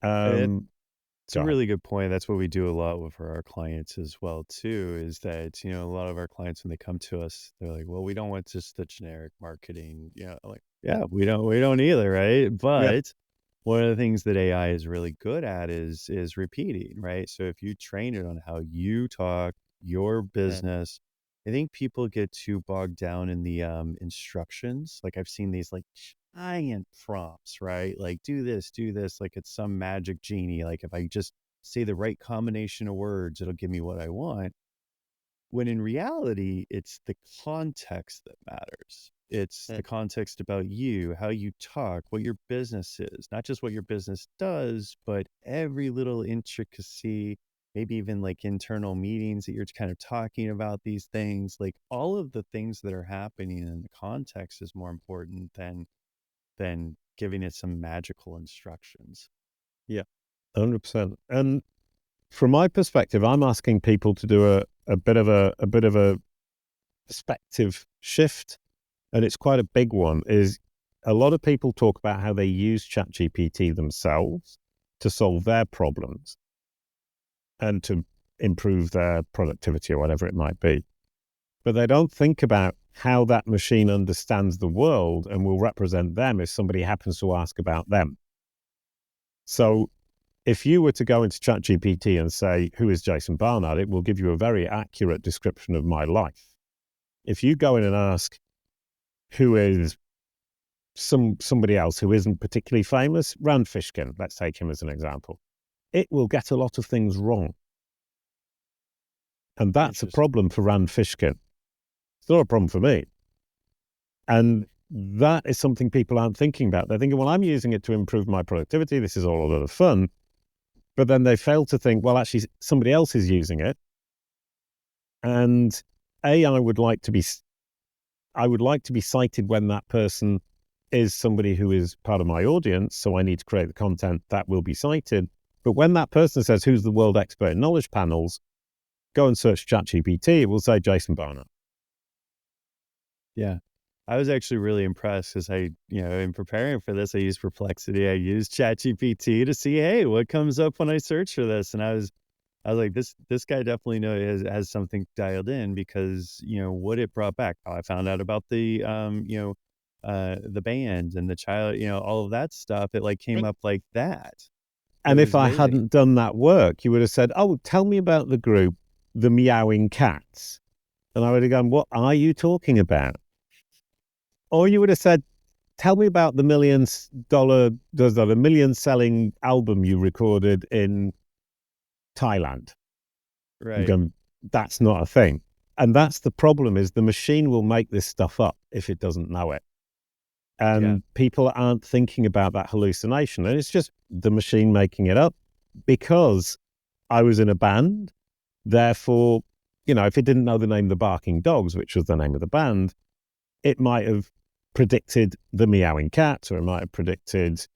Um, It's a Go ahead. really good point. That's what we do a lot with for our clients as well too, is that, a lot of our clients when they come to us, they're like, well, we don't want just the generic marketing. Like, yeah, we don't either, right? Yeah. But one of the things that AI is really good at is repeating, right? So if you train it on how you talk, your Mm. business, I think people get too bogged down in the instructions. Like I've seen these like giant prompts, right? Like do this, like it's some magic genie. Like if I just say the right combination of words, it'll give me what I want. When in reality, it's the context that matters. It's the Mm. context about you, how you talk, what your business is, not just what your business does, but every little intricacy, maybe even like internal meetings that you're kind of talking about these things. Like all of the things that are happening in the context is more important than giving it some magical instructions. Yeah, 100%. And from my perspective, I'm asking people to do a bit of a perspective shift, and it's quite a big one. Is a lot of people talk about how they use ChatGPT themselves to solve their problems and to improve their productivity or whatever it might be. But they don't think about how that machine understands the world and will represent them if somebody happens to ask about them. So if you were to go into ChatGPT and say, who is Jason Barnard? It will give you a very accurate description of my life. If you go in and ask, who is somebody else who isn't particularly famous, Rand Fishkin, let's take him as an example, it will get a lot of things wrong. And that's a Interesting. problem for Rand Fishkin. It's not a problem for me. And that is something people aren't thinking about. They're thinking, well, I'm using it to improve my productivity. This is all a lot of fun. But then they fail to think, well, actually, somebody else is using it. And I would like to be cited when that person is somebody who is part of my audience. So I need to create the content that will be cited. But when that person says, who's the world expert in knowledge panels, go and search ChatGPT. It will say Jason Barnard. Yeah. I was actually really impressed because in preparing for this, I used Perplexity. I used ChatGPT to see, hey, what comes up when I search for this? And I was like, this guy definitely has something dialed in because, what it brought back, how I found out about the band and the child, all of that stuff. It like came up like that. It And if was I amazing. hadn't done that work, you would have said, oh, tell me about the group, the Meowing Cats. And I would have gone, what are you talking about? Or you would have said, tell me about the million selling album you recorded in Thailand. I'm Right. going, that's not a thing. And that's the problem, is the machine will make this stuff up if it doesn't know it. Yeah. And people aren't thinking about that hallucination. And it's just the machine making it up because I was in a band. Therefore, if it didn't know the name of the Barking Dogs, which was the name of the band, it might have predicted the Meowing Cat, or it might have predicted,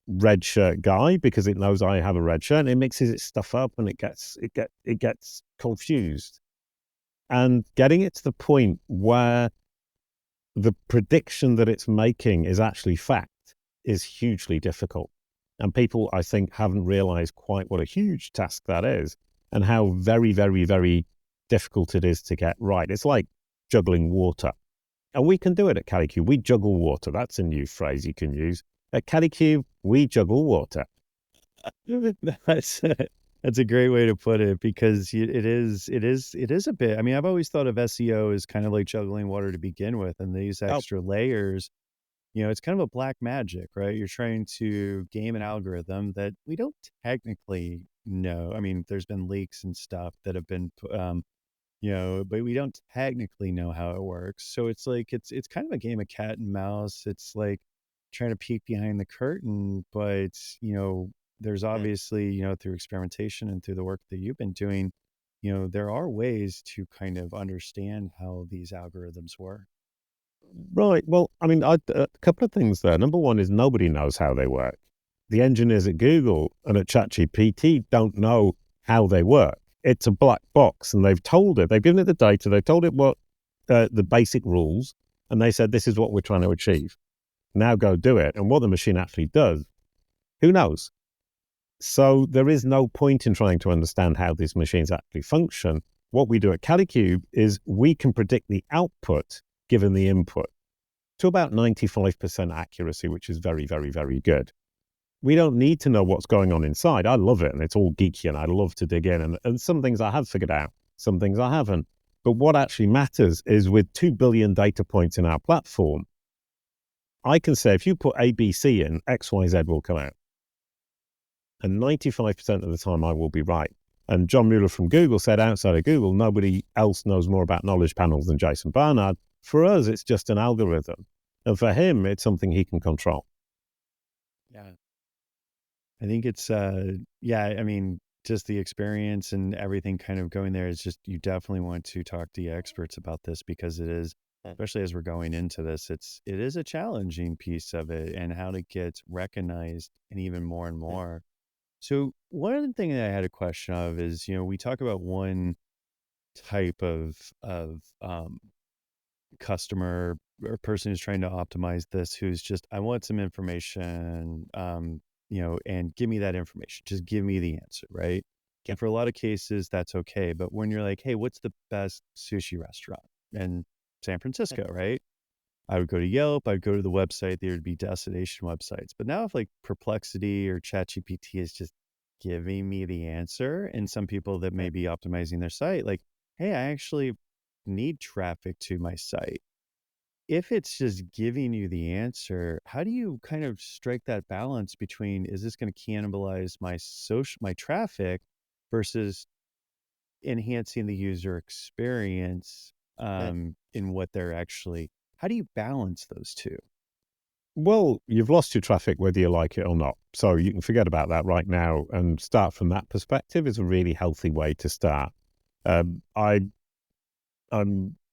red shirt guy, because it knows I have a red shirt, and it mixes its stuff up and it gets confused. And getting it to the point where the prediction that it's making is actually fact is hugely difficult. And people, I think, haven't realized quite what a huge task that is and how very, very, very difficult it is to get right. It's like juggling water. And we can do it at KaliCube. We juggle water. That's a new phrase you can use. At KaliCube, we juggle water. That's that's a great way to put it because it is a bit. I mean, I've always thought of SEO as kind of like juggling water to begin with, and these Oh, extra layers. It's kind of a black magic, right? You're trying to game an algorithm that we don't technically know. I mean, there's been leaks and stuff that have been but we don't technically know how it works. So it's like it's kind of a game of cat and mouse. It's like trying to peek behind the curtain, but there's obviously, through experimentation and through the work that you've been doing, there are ways to kind of understand how these algorithms work. right. Well, I mean, a couple of things there. Number one is nobody knows how they work. The engineers at Google and at ChatGPT don't know how they work. It's a black box, and they've given it the data, they've told it what the basic rules, and they said, this is what we're trying to achieve. Now go do it. And what the machine actually does, who knows? So there is no point in trying to understand how these machines actually function. What we do at KaliCube is we can predict the output given the input to about 95% accuracy, which is very, very, very good. We don't need to know what's going on inside. I love it, and it's all geeky, and I love to dig in. And some things I have figured out, some things I haven't. But what actually matters is with 2 billion data points in our platform, I can say if you put ABC in, XYZ will come out. And 95% of the time I will be right. And John Mueller from Google said outside of Google, nobody else knows more about knowledge panels than Jason Barnard. For us, it's just an algorithm. And for him, it's something he can control. Yeah. I think it's, I mean, just the experience and everything kind of going there is just, you definitely want to talk to the experts about this, because it is, especially as we're going into this, it is a challenging piece of it, and how to get recognized and even more and more. So one of the things that I had a question of is, we talk about one type of customer or person who's trying to optimize this, who's just, I want some information, and give me that information. Just give me the answer, right? And for a lot of cases, that's okay. But when you're like, hey, what's the best sushi restaurant in San Francisco, right? I would go to Yelp, I'd go to the website, there would be destination websites. But now if like Perplexity or ChatGPT is just giving me the answer, and some people that may be optimizing their site, like, hey, I actually need traffic to my site. If it's just giving you the answer, how do you kind of strike that balance between, is this going to cannibalize my traffic versus enhancing the user experience in what they're actually, how do you balance those two? Well, you've lost your traffic whether you like it or not. So you can forget about that right now and start from that perspective is a really healthy way to start. I'm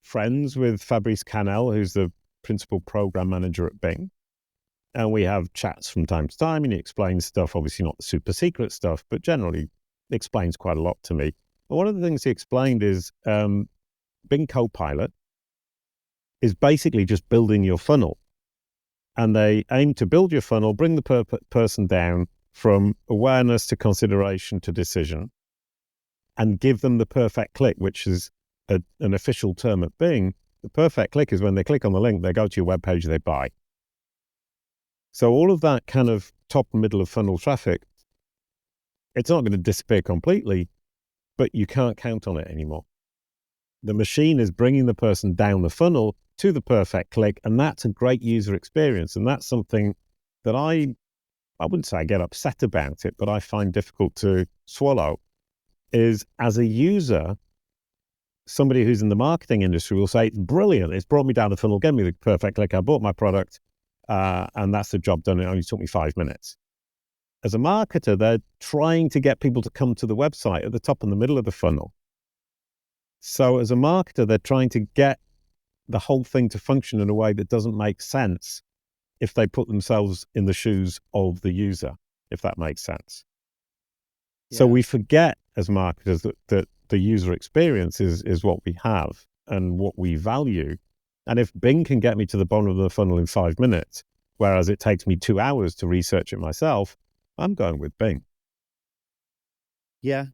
friends with Fabrice Canel, who's the principal program manager at Bing. And we have chats from time to time, and he explains stuff, obviously not the super secret stuff, but generally explains quite a lot to me. And one of the things he explained is Bing Copilot is basically just building your funnel. And they aim to build your funnel, bring the person down from awareness to consideration to decision, and give them the perfect click, which is an official term at Bing. The perfect click is when they click on the link, they go to your webpage, they buy. So all of that kind of top and middle of funnel traffic, it's not going to disappear completely, but you can't count on it anymore. The machine is bringing the person down the funnel to the perfect click, and that's a great user experience. And that's something that I wouldn't say I get upset about it, but I find difficult to swallow, is as a user, somebody who's in the marketing industry will say, it's brilliant, it's brought me down the funnel, gave me the perfect click, I bought my product, and that's the job done. It only took me 5 minutes. As a marketer, they're trying to get people to come to the website at the top and the middle of the funnel. So as a marketer, they're trying to get the whole thing to function in a way that doesn't make sense if they put themselves in the shoes of the user, if that makes sense. Yeah. So we forget as marketers that the user experience is what we have and what we value. And if Bing can get me to the bottom of the funnel in 5 minutes, whereas it takes me 2 hours to research it myself, I'm going with Bing. Yeah.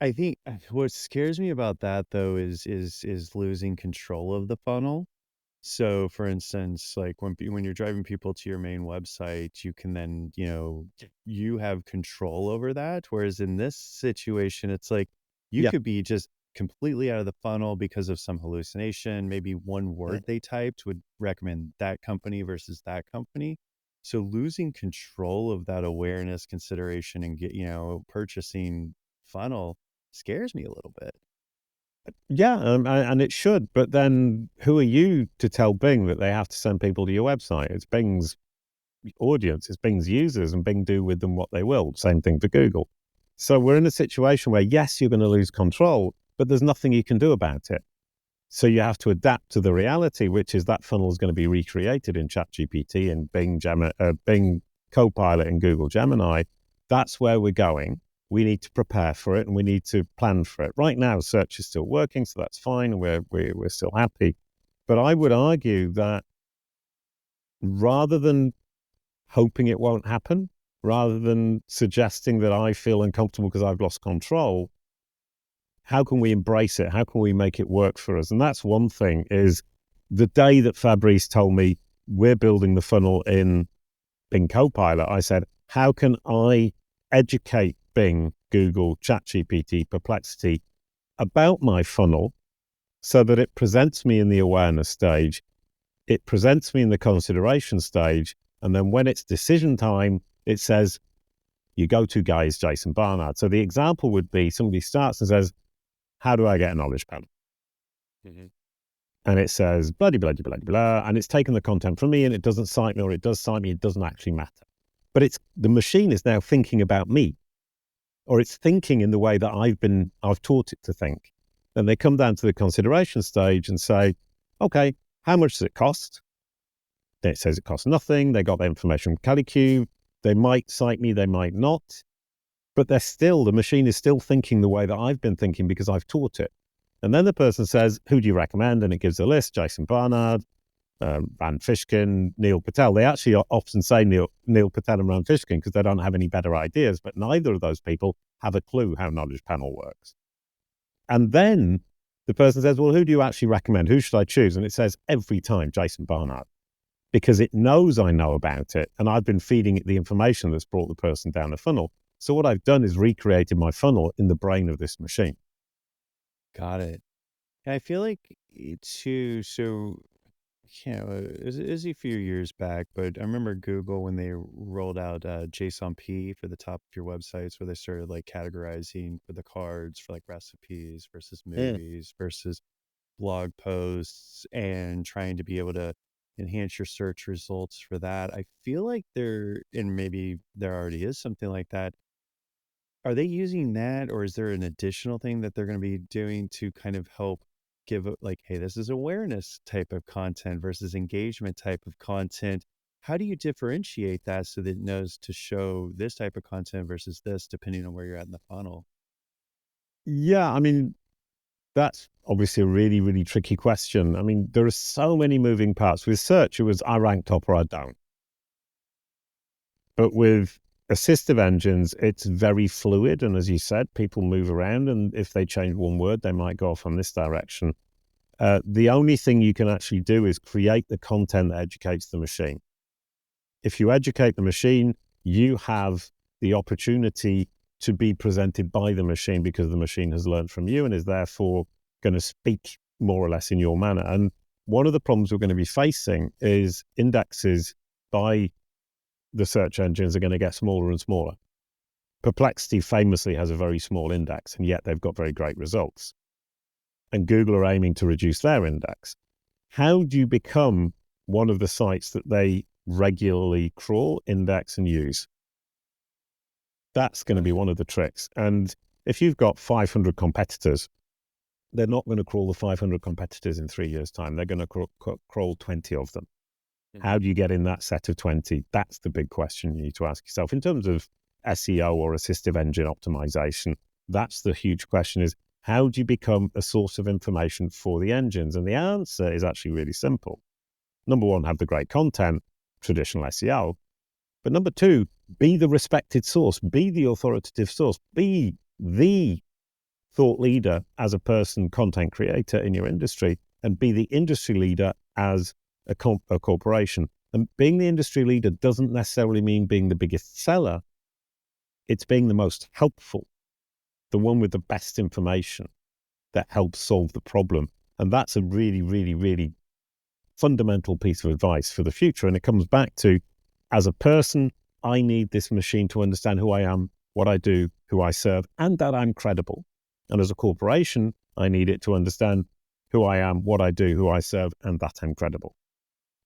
I think what scares me about that though is losing control of the funnel. So for instance, like when you're driving people to your main website, you can then, you have control over that. Whereas in this situation, it's like you could be just completely out of the funnel because of some hallucination. Maybe one word they typed would recommend that company versus that company. So losing control of that awareness, consideration, and purchasing funnel scares me a little bit. Yeah, and it should. But then who are you to tell Bing that they have to send people to your website? It's Bing's audience, it's Bing's users, and Bing do with them what they will. Same thing for Google. So we're in a situation where, yes, you're going to lose control, but there's nothing you can do about it. So you have to adapt to the reality, which is that funnel is going to be recreated in ChatGPT and Bing Copilot and Google Gemini. That's where we're going. We need to prepare for it and we need to plan for it. Right now, search is still working, so that's fine. We're still happy. But I would argue that rather than hoping it won't happen, rather than suggesting that I feel uncomfortable because I've lost control. How can we embrace it? How can we make it work for us? And that's one thing. Is the day that Fabrice told me we're building the funnel in Bing Copilot, I said, how can I educate Bing, Google, ChatGPT, Perplexity about my funnel so that it presents me in the awareness stage, it presents me in the consideration stage, and then when it's decision time, it says, your go-to guy is Jason Barnard. So the example would be somebody starts and says, how do I get a knowledge panel? Mhm. And it says, blah, blah, blah, blah, blah, and it's taken the content from me and it doesn't cite me, or it does cite me, it doesn't actually matter. But the machine is now thinking about me, or it's thinking in the way that I've taught it to think. Then they come down to the consideration stage and say, okay, how much does it cost? Then it says it costs nothing. They got the information from KaliCube. They might cite me, they might not. But the machine is still thinking the way that I've been thinking because I've taught it. And then the person says, who do you recommend? And it gives a list: Jason Barnard, Rand Fishkin, Neil Patel. They actually often say Neil Patel and Rand Fishkin because they don't have any better ideas, but neither of those people have a clue how Knowledge Panel works. And then the person says, well, who do you actually recommend? Who should I choose? And it says every time Jason Barnard, because it knows I know about it and I've been feeding it the information that's brought the person down the funnel. So what I've done is recreated my funnel in the brain of this machine. Got it. I feel like too. So, it was a few years back, but I remember Google when they rolled out JSON-P for the top of your websites, where they started like categorizing for the cards for like recipes versus movies versus blog posts, and trying to be able to enhance your search results for that. I feel like and maybe there already is something like that. Are they using that, or is there an additional thing that they're going to be doing to kind of help give like, hey, this is awareness type of content versus engagement type of content? How do you differentiate that so that it knows to show this type of content versus this, depending on where you're at in the funnel? Yeah, I mean, that's obviously a really, really tricky question. I mean, there are so many moving parts. With search, it was I rank top or I don't. But with assistive engines, it's very fluid. And as you said, people move around. And if they change one word, they might go off on this direction. The only thing you can actually do is create the content that educates the machine. If you educate the machine, you have the opportunity to be presented by the machine because the machine has learned from you and is therefore going to speak more or less in your manner. And one of the problems we're going to be facing is indexes by the search engines are going to get smaller and smaller. Perplexity famously has a very small index, and yet they've got very great results. And Google are aiming to reduce their index. How do you become one of the sites that they regularly crawl, index, and use? That's going to be one of the tricks. And if you've got 500 competitors, they're not going to crawl the 500 competitors in 3 years' time. They're going to crawl 20 of them. How do you get in that set of 20? That's the big question you need to ask yourself. In terms of SEO or assistive engine optimization, that's the huge question: is how do you become a source of information for the engines? And the answer is actually really simple. Number one, have the great content, traditional SEO. But number two, be the respected source, be the authoritative source, be the thought leader as a person, content creator in your industry, and be the industry leader as a corporation. And being the industry leader doesn't necessarily mean being the biggest seller. It's being the most helpful, the one with the best information that helps solve the problem. And that's a really, really, really fundamental piece of advice for the future. And it comes back to, as a person, I need this machine to understand who I am, what I do, who I serve, and that I'm credible. And as a corporation, I need it to understand who I am, what I do, who I serve, and that I'm credible.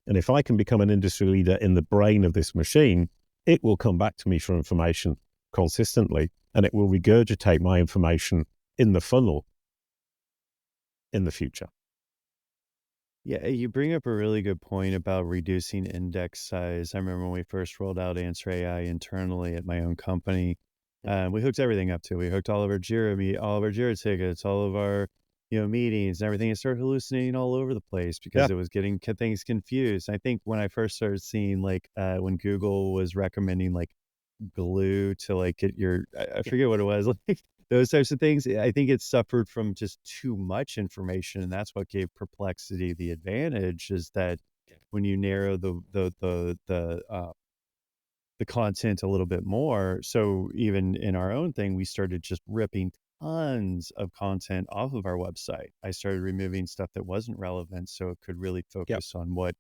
And if I can become an industry leader in the brain of this machine, it will come back to me for information consistently, and it will regurgitate my information in the funnel in the future. Yeah, you bring up a really good point about reducing index size. I remember when we first rolled out Answer AI internally at my own company, we hooked everything up to. We hooked all of our all of our Jira tickets, all of our meetings and everything. It started hallucinating all over the place because Yeah. it was getting things confused. I think when I first started seeing like when Google was recommending like glue to like get your, I forget what it was, like those types of things. I think it suffered from just too much information, and that's what gave Perplexity the advantage. Is that when you narrow the content a little bit more. So even in our own thing, we started just ripping tons of content off of our website. I started removing stuff that wasn't relevant so it could really Yep. focus on what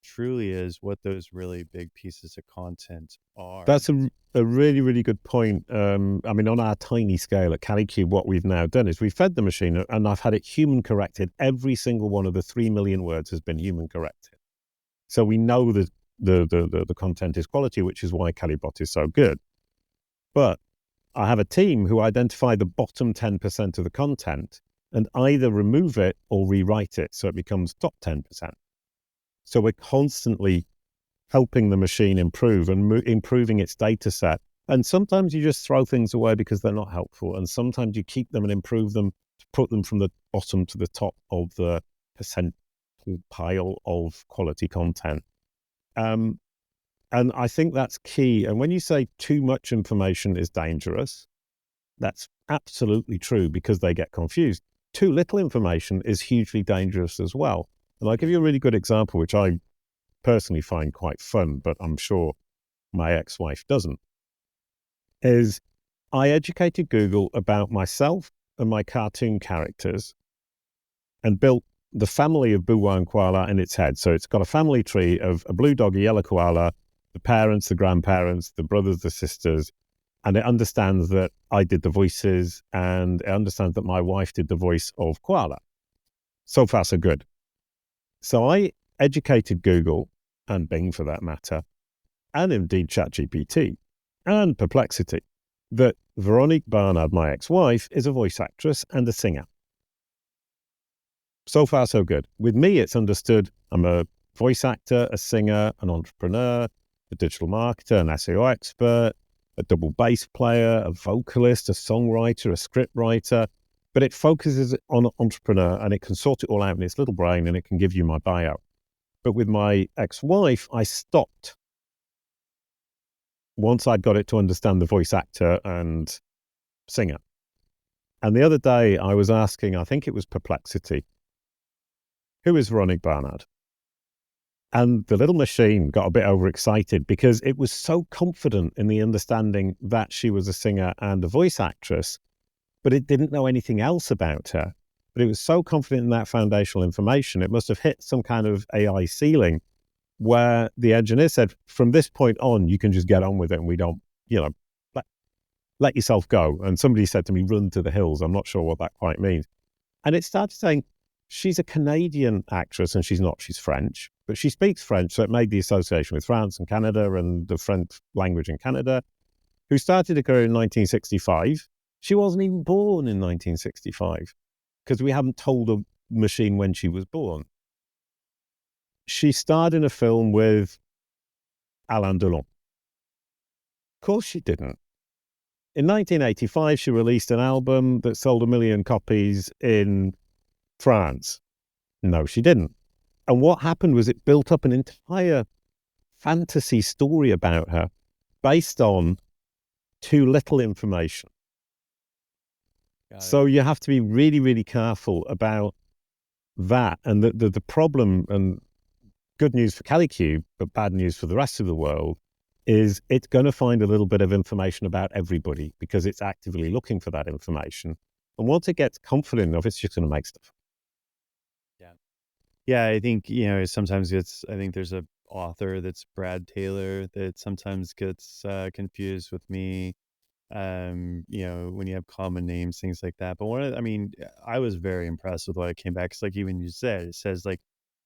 truly is, what those really big pieces of content are. That's a really, really good point. I mean, on our tiny scale at KaliCube, what we've now done is we've fed the machine and I've had it human corrected. Every single one of the 3 million words has been human corrected. So we know that the content is quality, which is why KaliBot is so good. But I have a team who identify the bottom 10% of the content and either remove it or rewrite it so it becomes top 10%. So we're constantly helping the machine improve and improving its data set. And sometimes you just throw things away because they're not helpful. And sometimes you keep them and improve them to put them from the bottom to the top of the percent pile of quality content. And I think that's key. And when you say too much information is dangerous, that's absolutely true because they get confused. Too little information is hugely dangerous as well. And I'll give you a really good example, which I personally find quite fun, but I'm sure my ex-wife doesn't, is I educated Google about myself and my cartoon characters and built the family of Buwan koala in its head. So it's got a family tree of a blue dog, a yellow koala, the parents, the grandparents, the brothers, the sisters, and it understands that I did the voices and it understands that my wife did the voice of koala. So far, so good. So I educated Google, and Bing for that matter, and indeed ChatGPT and Perplexity, that Veronique Barnard, my ex-wife, is a voice actress and a singer. So far, so good. With me, it's understood I'm a voice actor, a singer, an entrepreneur, a digital marketer, an SEO expert, a double bass player, a vocalist, a songwriter, a script writer, but it focuses on entrepreneur and it can sort it all out in its little brain and it can give you my bio. But with my ex-wife, I stopped once I'd got it to understand the voice actor and singer. And the other day I was asking, I think it was Perplexity, who is Veronique Barnard? And the little machine got a bit overexcited because it was so confident in the understanding that she was a singer and a voice actress, but it didn't know anything else about her. But it was so confident in that foundational information, it must have hit some kind of AI ceiling where the engineer said, from this point on, you can just get on with it and we don't, let yourself go. And somebody said to me, run to the hills. I'm not sure what that quite means. And it started saying, she's a Canadian actress and she's not, she's French, but she speaks French. So it made the association with France and Canada and the French language in Canada, who started a career in 1965. She wasn't even born in 1965 because we haven't told the machine when she was born. She starred in a film with Alain Delon. Of course she didn't. In 1985, she released an album that sold 1 million copies in France. No, she didn't. And what happened was it built up an entire fantasy story about her based on too little information. So you have to be really, really careful about that. And the problem, and good news for KaliCube, but bad news for the rest of the world, is it's going to find a little bit of information about everybody because it's actively looking for that information. And once it gets confident enough, it's just going to make stuff. Yeah, I think, sometimes I think there's a author that's Brad Taylor that sometimes gets confused with me. When you have common names, things like that. But I was very impressed with what it came back. Cause like even you said, it says like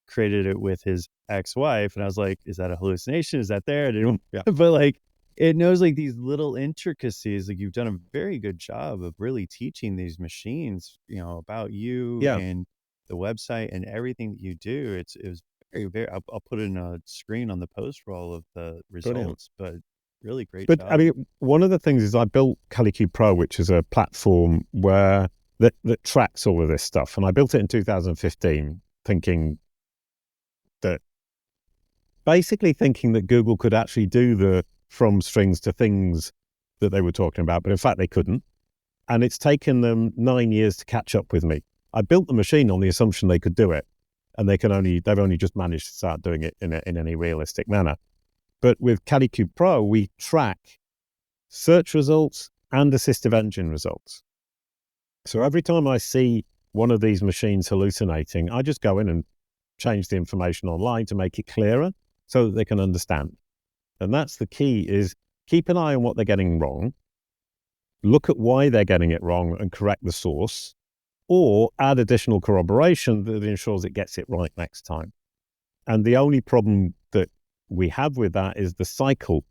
created it with his ex-wife. And I was like, is that a hallucination? Is that there? I didn't, Yeah. But like, it knows like these little intricacies. Like you've done a very good job of really teaching these machines, about you and the website and everything that you do. It was very, very, I'll put in a screen on the post for all of the results, but really great job. I mean, one of the things is I built KaliCube Pro, which is a platform where that tracks all of this stuff. And I built it in 2015, thinking that Google could actually do the from strings to things that they were talking about, but in fact they couldn't. And it's taken them 9 years to catch up with me. I built the machine on the assumption they could do it, and they've only just managed to start doing it in any realistic manner. But with KaliCube Pro, we track search results and assistive engine results. So every time I see one of these machines hallucinating, I just go in and change the information online to make it clearer so that they can understand. And that's the key, is keep an eye on what they're getting wrong, look at why they're getting it wrong and correct the source, or add additional corroboration that ensures it gets it right next time. And the only problem that we have with that is the cycle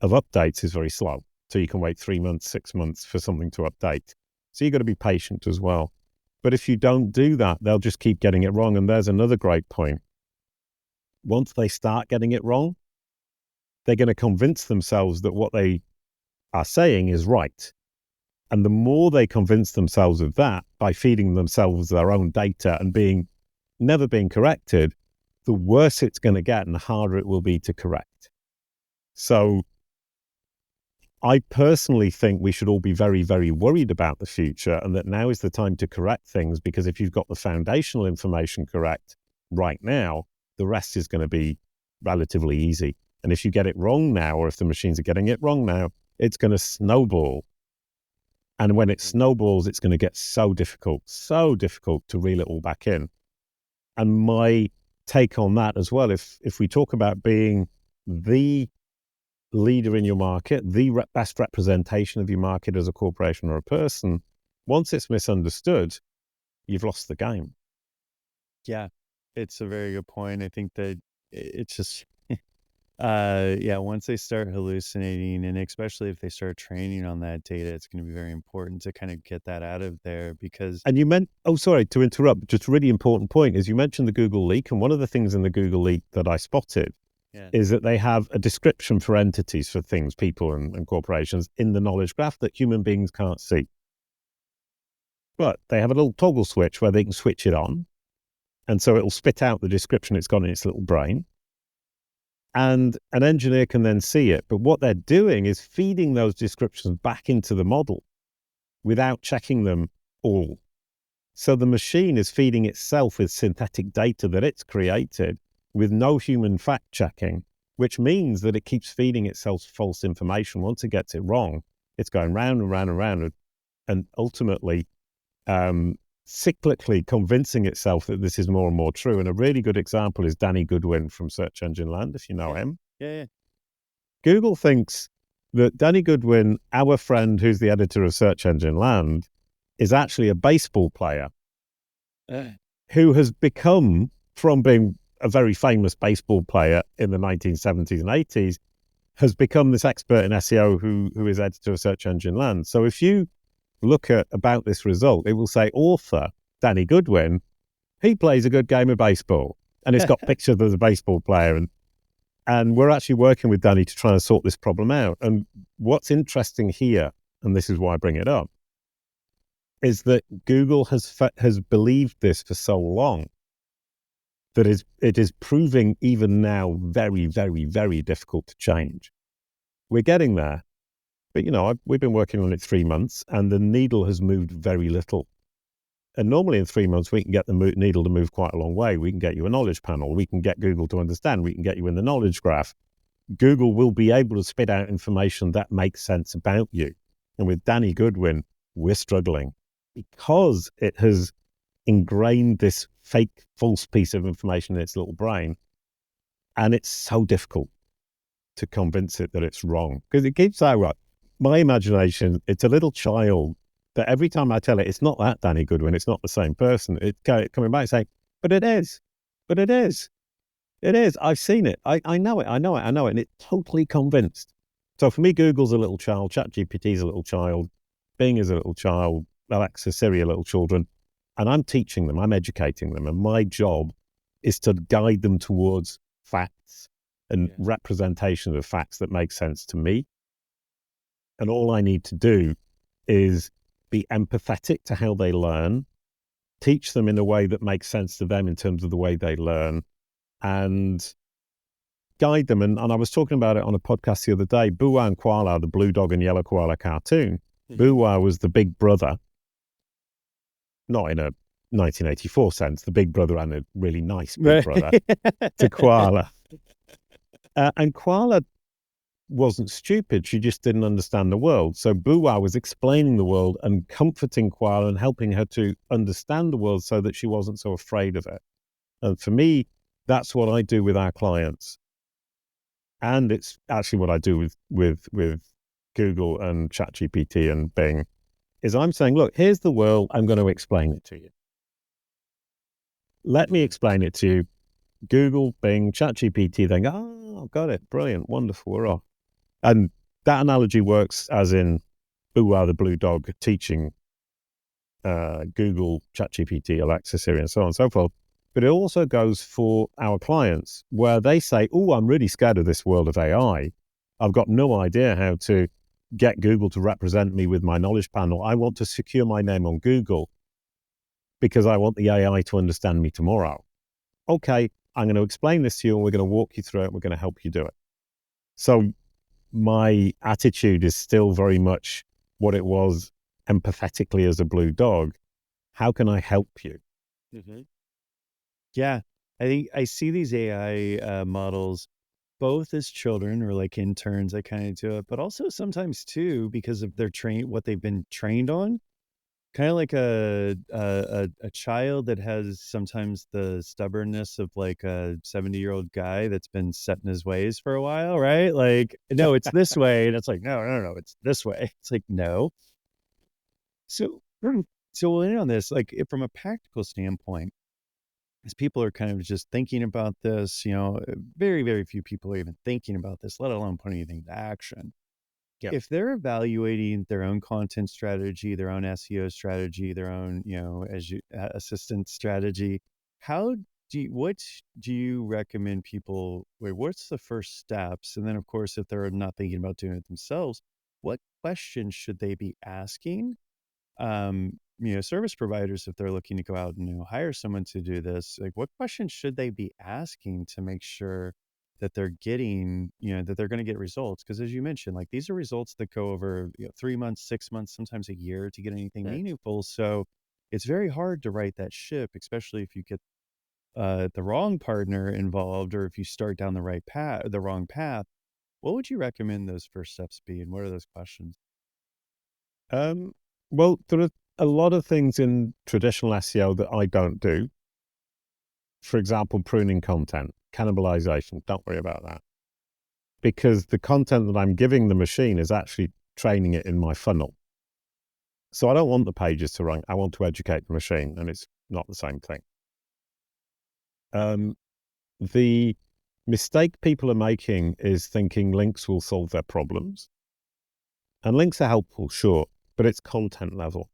of updates is very slow. So you can wait 3 months, 6 months for something to update. So you've got to be patient as well. But if you don't do that, they'll just keep getting it wrong. And there's another great point. Once they start getting it wrong, they're going to convince themselves that what they are saying is right. And the more they convince themselves of that by feeding themselves their own data and never being corrected, the worse it's going to get and the harder it will be to correct. So I personally think we should all be very, very worried about the future, and that now is the time to correct things, because if you've got the foundational information correct right now, the rest is going to be relatively easy. And if you get it wrong now, or if the machines are getting it wrong now, it's going to snowball. And when it snowballs, it's going to get so difficult to reel it all back in. And my take on that as well, if we talk about being the leader in your market, the best representation of your market as a corporation or a person, once it's misunderstood, you've lost the game. Yeah, it's a very good point. I think that it's just, once they start hallucinating, and especially if they start training on that data, it's going to be very important to kind of get that out of there, because... And sorry to interrupt, just a really important point is you mentioned the Google leak, and one of the things in the Google leak that I spotted is that they have a description for entities, for things, people and corporations in the knowledge graph that human beings can't see. But they have a little toggle switch where they can switch it on. And so it'll spit out the description it's got in its little brain. And an engineer can then see it. But what they're doing is feeding those descriptions back into the model without checking them all. So the machine is feeding itself with synthetic data that it's created with no human fact checking, which means that it keeps feeding itself false information. Once it gets it wrong, it's going round and round and round, and ultimately cyclically convincing itself that this is more and more true. And a really good example is Danny Goodwin from Search Engine Land, if you know him. Yeah. Google thinks that Danny Goodwin, our friend who's the editor of Search Engine Land, is actually a baseball player who has become, from being a very famous baseball player in the 1970s and 80s, has become this expert in SEO who is editor of Search Engine Land. So if you look at about this result, it will say author Danny Goodwin, he plays a good game of baseball. And it's got pictures of the baseball player. And we're actually working with Danny to try and sort this problem out. And what's interesting here, and this is why I bring it up, is that Google has believed this for so long that it is proving even now very, very, very difficult to change. We're getting there. But, we've been working on it 3 months, and the needle has moved very little. And normally in 3 months, we can get the needle to move quite a long way. We can get you a knowledge panel. We can get Google to understand. We can get you in the knowledge graph. Google will be able to spit out information that makes sense about you. And with Danny Goodwin, we're struggling because it has ingrained this fake, false piece of information in its little brain. And it's so difficult to convince it that it's wrong, because it keeps saying, right, my imagination, it's a little child that every time I tell it, it's not that Danny Goodwin, it's not the same person, it's coming back saying, but it is, I've seen it, I know it, and it's totally convinced. So for me, Google's a little child, ChatGPT's a little child, Bing is a little child, Alexa, Siri are little children, and I'm teaching them, I'm educating them, and my job is to guide them towards facts and representation of facts that make sense to me. And all I need to do is be empathetic to how they learn, teach them in a way that makes sense to them in terms of the way they learn, and guide them. And I was talking about it on a podcast the other day. Boo-Wah and Koala, the blue dog and yellow koala cartoon. Boo-Wah was the big brother, not in a 1984 sense, the big brother and a really nice big brother to Koala. And Koala wasn't stupid. She just didn't understand the world. So Boo-Wah was explaining the world and comforting Koala and helping her to understand the world so that she wasn't so afraid of it. And for me, that's what I do with our clients. And it's actually what I do with Google and ChatGPT and Bing, is I'm saying, look, here's the world. I'm going to explain it to you. Let me explain it to you. Google, Bing, ChatGPT, then go, oh, got it. Brilliant. Wonderful. We're off. And that analogy works as in Boo-Wah, the blue dog, teaching Google, ChatGPT, Alexa, Siri, and so on and so forth. But it also goes for our clients where they say, oh, I'm really scared of this world of AI. I've got no idea how to get Google to represent me with my knowledge panel. I want to secure my name on Google because I want the AI to understand me tomorrow. Okay, I'm going to explain this to you and we're going to walk you through it. We're going to help you do it. So my attitude is still very much what it was empathetically as a blue dog. How can I help you? Mm-hmm. Yeah, I think I see these AI models both as children or like interns that kind of do it, but also sometimes too because of their what they've been trained on. Kind of like a child that has sometimes the stubbornness of like a 70-year-old guy that's been set in his ways for a while, right? Like, no, it's this way, and it's like, no, it's this way. It's like, no. So we'll end on this, like from a practical standpoint, as people are kind of just thinking about this, very, very few people are even thinking about this, let alone putting anything into action. Yep. If they're evaluating their own content strategy, their own SEO strategy, their own, assistant strategy, what do you recommend people, what's the first steps? And then of course, if they're not thinking about doing it themselves, what questions should they be asking? Service providers, if they're looking to go out and hire someone to do this, like what questions should they be asking to make sure that they're getting, that they're going to get results? Because as you mentioned, like these are results that go over 3 months, 6 months, sometimes a year to get anything meaningful. So it's very hard to right that ship, especially if you get the wrong partner involved, or if you start down the wrong path. What would you recommend those first steps be, and what are those questions? Well, there are a lot of things in traditional SEO that I don't do. For example, pruning content, cannibalization. Don't worry about that. Because the content that I'm giving the machine is actually training it in my funnel. So I don't want the pages to rank. I want to educate the machine, and it's not the same thing. The mistake people are making is thinking links will solve their problems. And links are helpful, sure, but it's content level.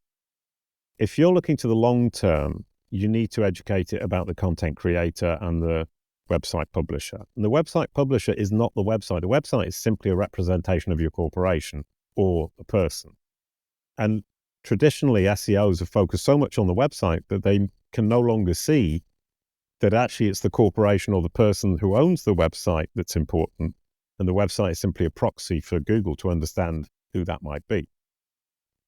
If you're looking to the long term, you need to educate it about the content creator and the website publisher. And the website publisher is not the website. The website is simply a representation of your corporation or a person. And traditionally, SEOs have focused so much on the website that they can no longer see that actually it's the corporation or the person who owns the website that's important. And the website is simply a proxy for Google to understand who that might be.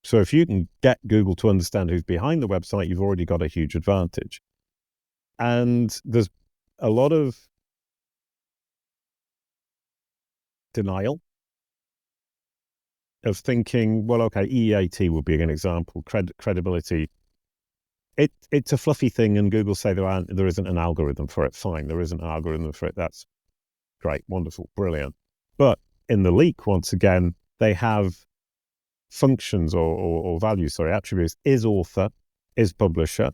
So if you can get Google to understand who's behind the website, you've already got a huge advantage. And there's a lot of denial of thinking, well, okay, EAT would be an example, credibility. It's a fluffy thing, and Google say there isn't an algorithm for it. Fine, there isn't an algorithm for it. That's great, wonderful, brilliant. But in the leak, once again, they have functions or values, attributes: is author, is publisher,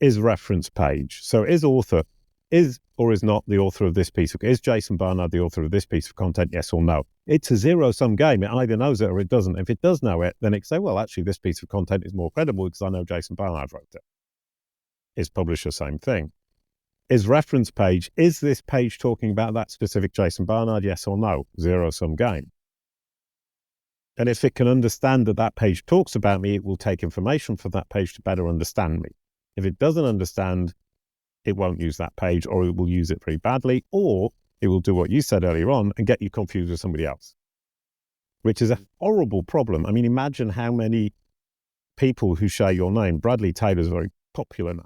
is reference page. So is author, is or is not the author of this piece of, is Jason Barnard the author of this piece of content, yes or no? It's a zero-sum game. It either knows it or it doesn't. If it does know it, then it can say, well, actually, this piece of content is more credible because I know Jason Barnard wrote it. Is publisher, same thing. Is reference page, is this page talking about that specific Jason Barnard, yes or no? Zero-sum game. And if it can understand that that page talks about me, it will take information from that page to better understand me. If it doesn't understand, it won't use that page, or it will use it very badly, or it will do what you said earlier on and get you confused with somebody else, which is a horrible problem. I mean, imagine how many people who share your name. Bradley Taylor's a very popular name.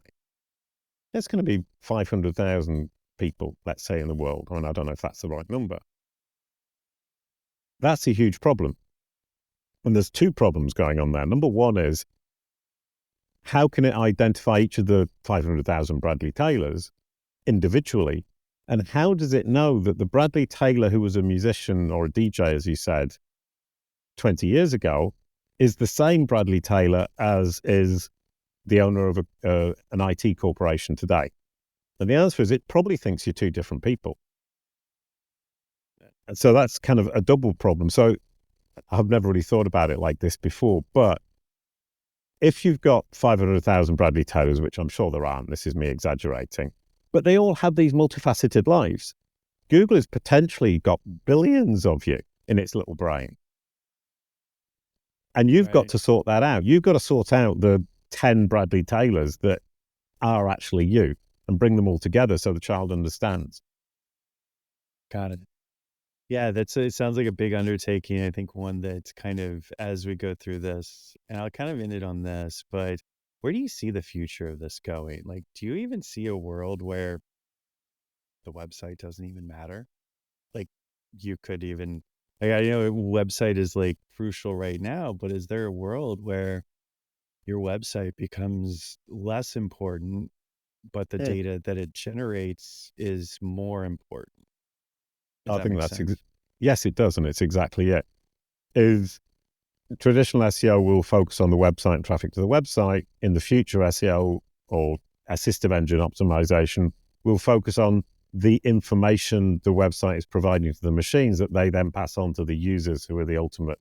There's going to be 500,000 people, let's say, in the world. I mean, I don't know if that's the right number. That's a huge problem. And there's two problems going on there. Number one is, how can it identify each of the 500,000 Bradley Taylors individually? And how does it know that the Bradley Taylor who was a musician or a DJ, as you said, 20 years ago, is the same Bradley Taylor as is the owner of an IT corporation today? And the answer is, it probably thinks you're two different people. And so that's kind of a double problem. So I've never really thought about it like this before, but if you've got 500,000 Bradley Taylors, which I'm sure there aren't, this is me exaggerating, but they all have these multifaceted lives. Google has potentially got billions of you in its little brain. And you've got to sort that out. You've got to sort out the 10 Bradley Taylors that are actually you and bring them all together so the child understands. Got it. Yeah, it sounds like a big undertaking. I think one that's kind of, as we go through this, and I'll kind of end it on this, but where do you see the future of this going? Like, do you even see a world where the website doesn't even matter? Like, you could even, like, I know a website is like crucial right now, but is there a world where your website becomes less important, but the data that it generates is more important? I think that's yes, it does, and it's exactly it. Is traditional SEO will focus on the website and traffic to the website. In the future, SEO or assistive engine optimization will focus on the information the website is providing to the machines that they then pass on to the users, who are the ultimate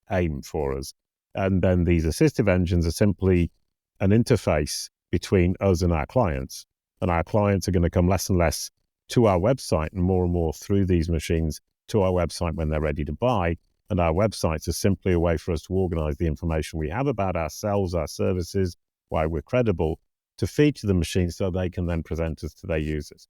aim for us. And then these assistive engines are simply an interface between us and our clients. And our clients are going to come less and less to our website and more through these machines to our website when they're ready to buy. And our websites are simply a way for us to organize the information we have about ourselves, our services, why we're credible, to feed to the machines so they can then present us to their users.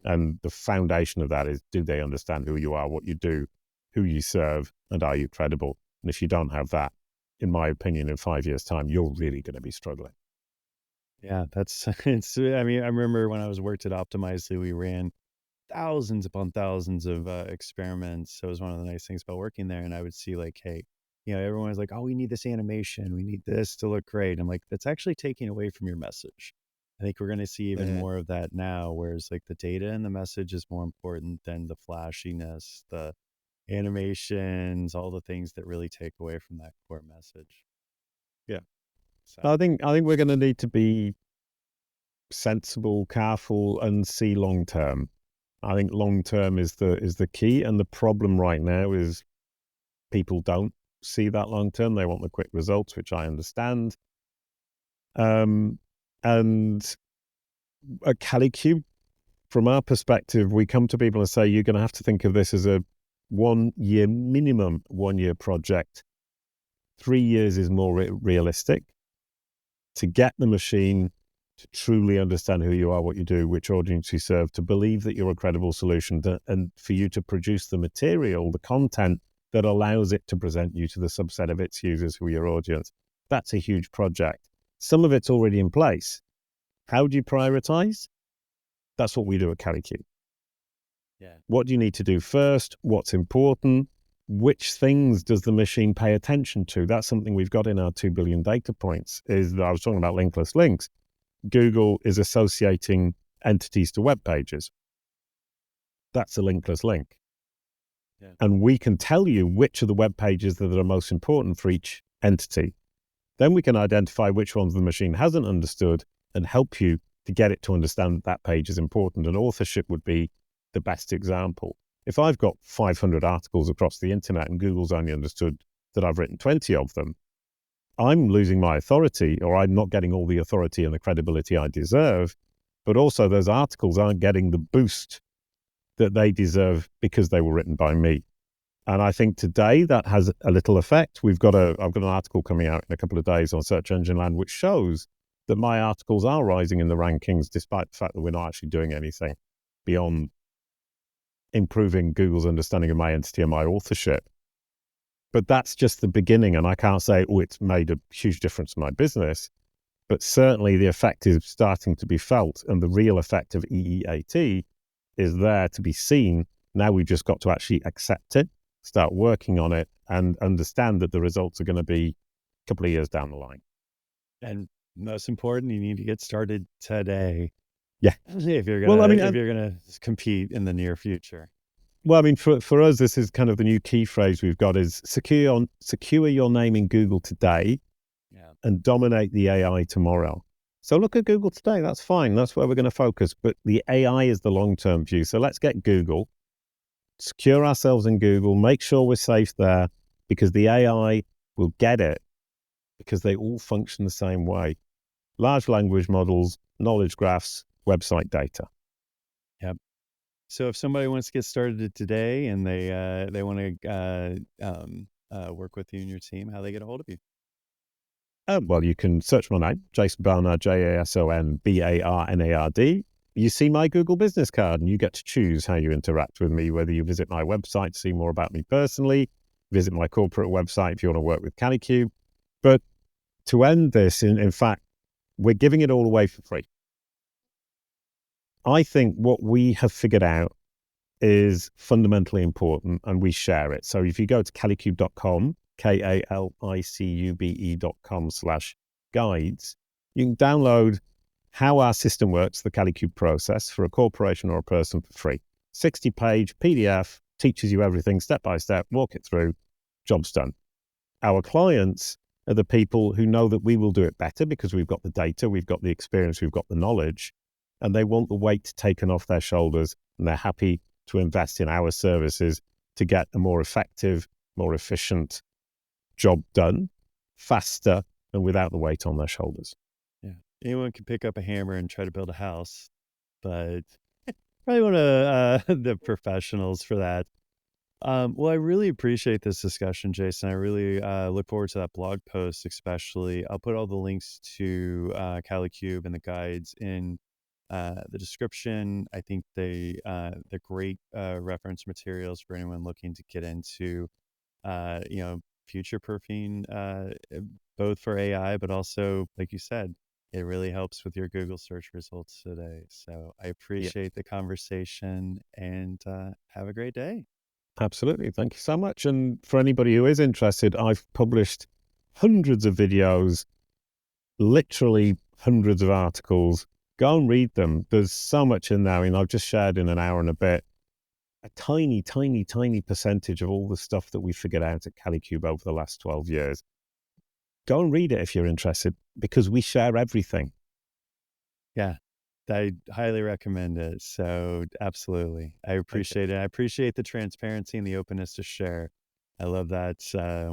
And the foundation of that is, do they understand who you are, what you do, who you serve, and are you credible? And if you don't have that, in my opinion, in 5 years' time, you're really going to be struggling. Yeah, I mean, I remember when I worked at Optimizely, we ran thousands upon thousands of experiments. So it was one of the nice things about working there. And I would see like, hey, everyone's like, oh, we need this animation. We need this to look great. I'm like, that's actually taking away from your message. I think we're going to see even more of that now, whereas like the data and the message is more important than the flashiness, the animations, all the things that really take away from that core message. Yeah. So I think we're going to need to be sensible, careful, and see long term. I think long term is the key, and the problem right now is people don't see that long term. They want the quick results, which I understand. And at KaliCube, from our perspective, we come to people and say, you're going to have to think of this as a 1 year minimum, 1 year project. 3 years is more realistic to get the machine to truly understand who you are, what you do, which audience you serve, to believe that you're a credible solution, and for you to produce the material, the content that allows it to present you to the subset of its users who are your audience. That's a huge project. Some of it's already in place. How do you prioritize? That's what we do at KaliCube. Yeah. What do you need to do first? What's important? Which things does the machine pay attention to? That's something we've got in our 2 billion data points. I was talking about linkless links. Google is associating entities to web pages. That's a linkless link. Yeah. And we can tell you which are the web pages that are most important for each entity. Then we can identify which ones the machine hasn't understood and help you to get it to understand that page is important. And authorship would be the best example. If I've got 500 articles across the internet and Google's only understood that I've written 20 of them, I'm losing my authority, or I'm not getting all the authority and the credibility I deserve. But also those articles aren't getting the boost that they deserve because they were written by me. And I think today that has a little effect. I've got an article coming out in a couple of days on Search Engine Land, which shows that my articles are rising in the rankings, despite the fact that we're not actually doing anything beyond improving Google's understanding of my entity and my authorship. But that's just the beginning. And I can't say, oh, it's made a huge difference in my business. But certainly the effect is starting to be felt. And the real effect of EEAT is there to be seen. Now we've just got to actually accept it, start working on it, and understand that the results are going to be a couple of years down the line. And most important, you need to get started today. Yeah. If you're Well, I mean, gonna compete in the near future. well, I mean, for us, this is kind of the new key phrase we've got is secure your name in Google today Yeah. and dominate the AI tomorrow. So look at Google today. That's fine. That's where we're going to focus. But the AI is the long-term view. So let's get Google, secure ourselves in Google, make sure we're safe there, because the AI will get it because they all function the same way. Large language models, knowledge graphs, website data. Yep. So if somebody wants to get started today and they want to work with you and your team, how they get a hold of you? Well, you can search my name, Jason Barnard, JASON BARNARD. You see my Google business card and you get to choose how you interact with me, whether you visit my website to see more about me personally, visit my corporate website if you want to work with KaliCube. But to end this, in fact, we're giving it all away for free. I think what we have figured out is fundamentally important and we share it. So if you go to kalicube.com, KALICUBE.com/guides, you can download how our system works, the KaliCube process for a corporation or a person for free. 60-page PDF teaches you everything step by step, walk it through, job's done. Our clients are the people who know that we will do it better because we've got the data, we've got the experience, we've got the knowledge, and they want the weight taken off their shoulders, and they're happy to invest in our services to get a more effective, more efficient job done, faster, and without the weight on their shoulders. Yeah. Anyone can pick up a hammer and try to build a house, but probably one of the professionals for that. Well, I really appreciate this discussion, Jason. I really look forward to that blog post, especially. I'll put all the links to KaliCube and the guides in the description. I think they're great reference materials for anyone looking to get into, future proofing, both for AI, but also, like you said, it really helps with your Google search results today. So I Yeah, appreciate the conversation and have a great day. absolutely. Thank you so much. And for anybody who is interested, I've published hundreds of videos, literally hundreds of articles. Go and read them. There's so much in there. I mean, I've just shared in an hour and a bit a tiny, tiny, tiny percentage of all the stuff that we figured out at KaliCube over the last 12 years. Go and read it if you're interested, because we share everything. Yeah, I highly recommend it. So absolutely. I appreciate it. I appreciate the transparency and the openness to share. I love that.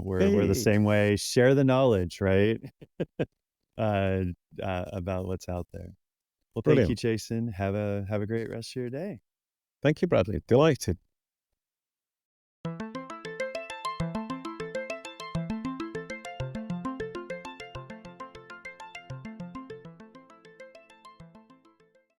We're the Hey, same way. Share the knowledge, right? uh, about what's out there. Well, thank you, brilliant. Jason. Have a great rest of your day. Thank you, Bradley. Delighted.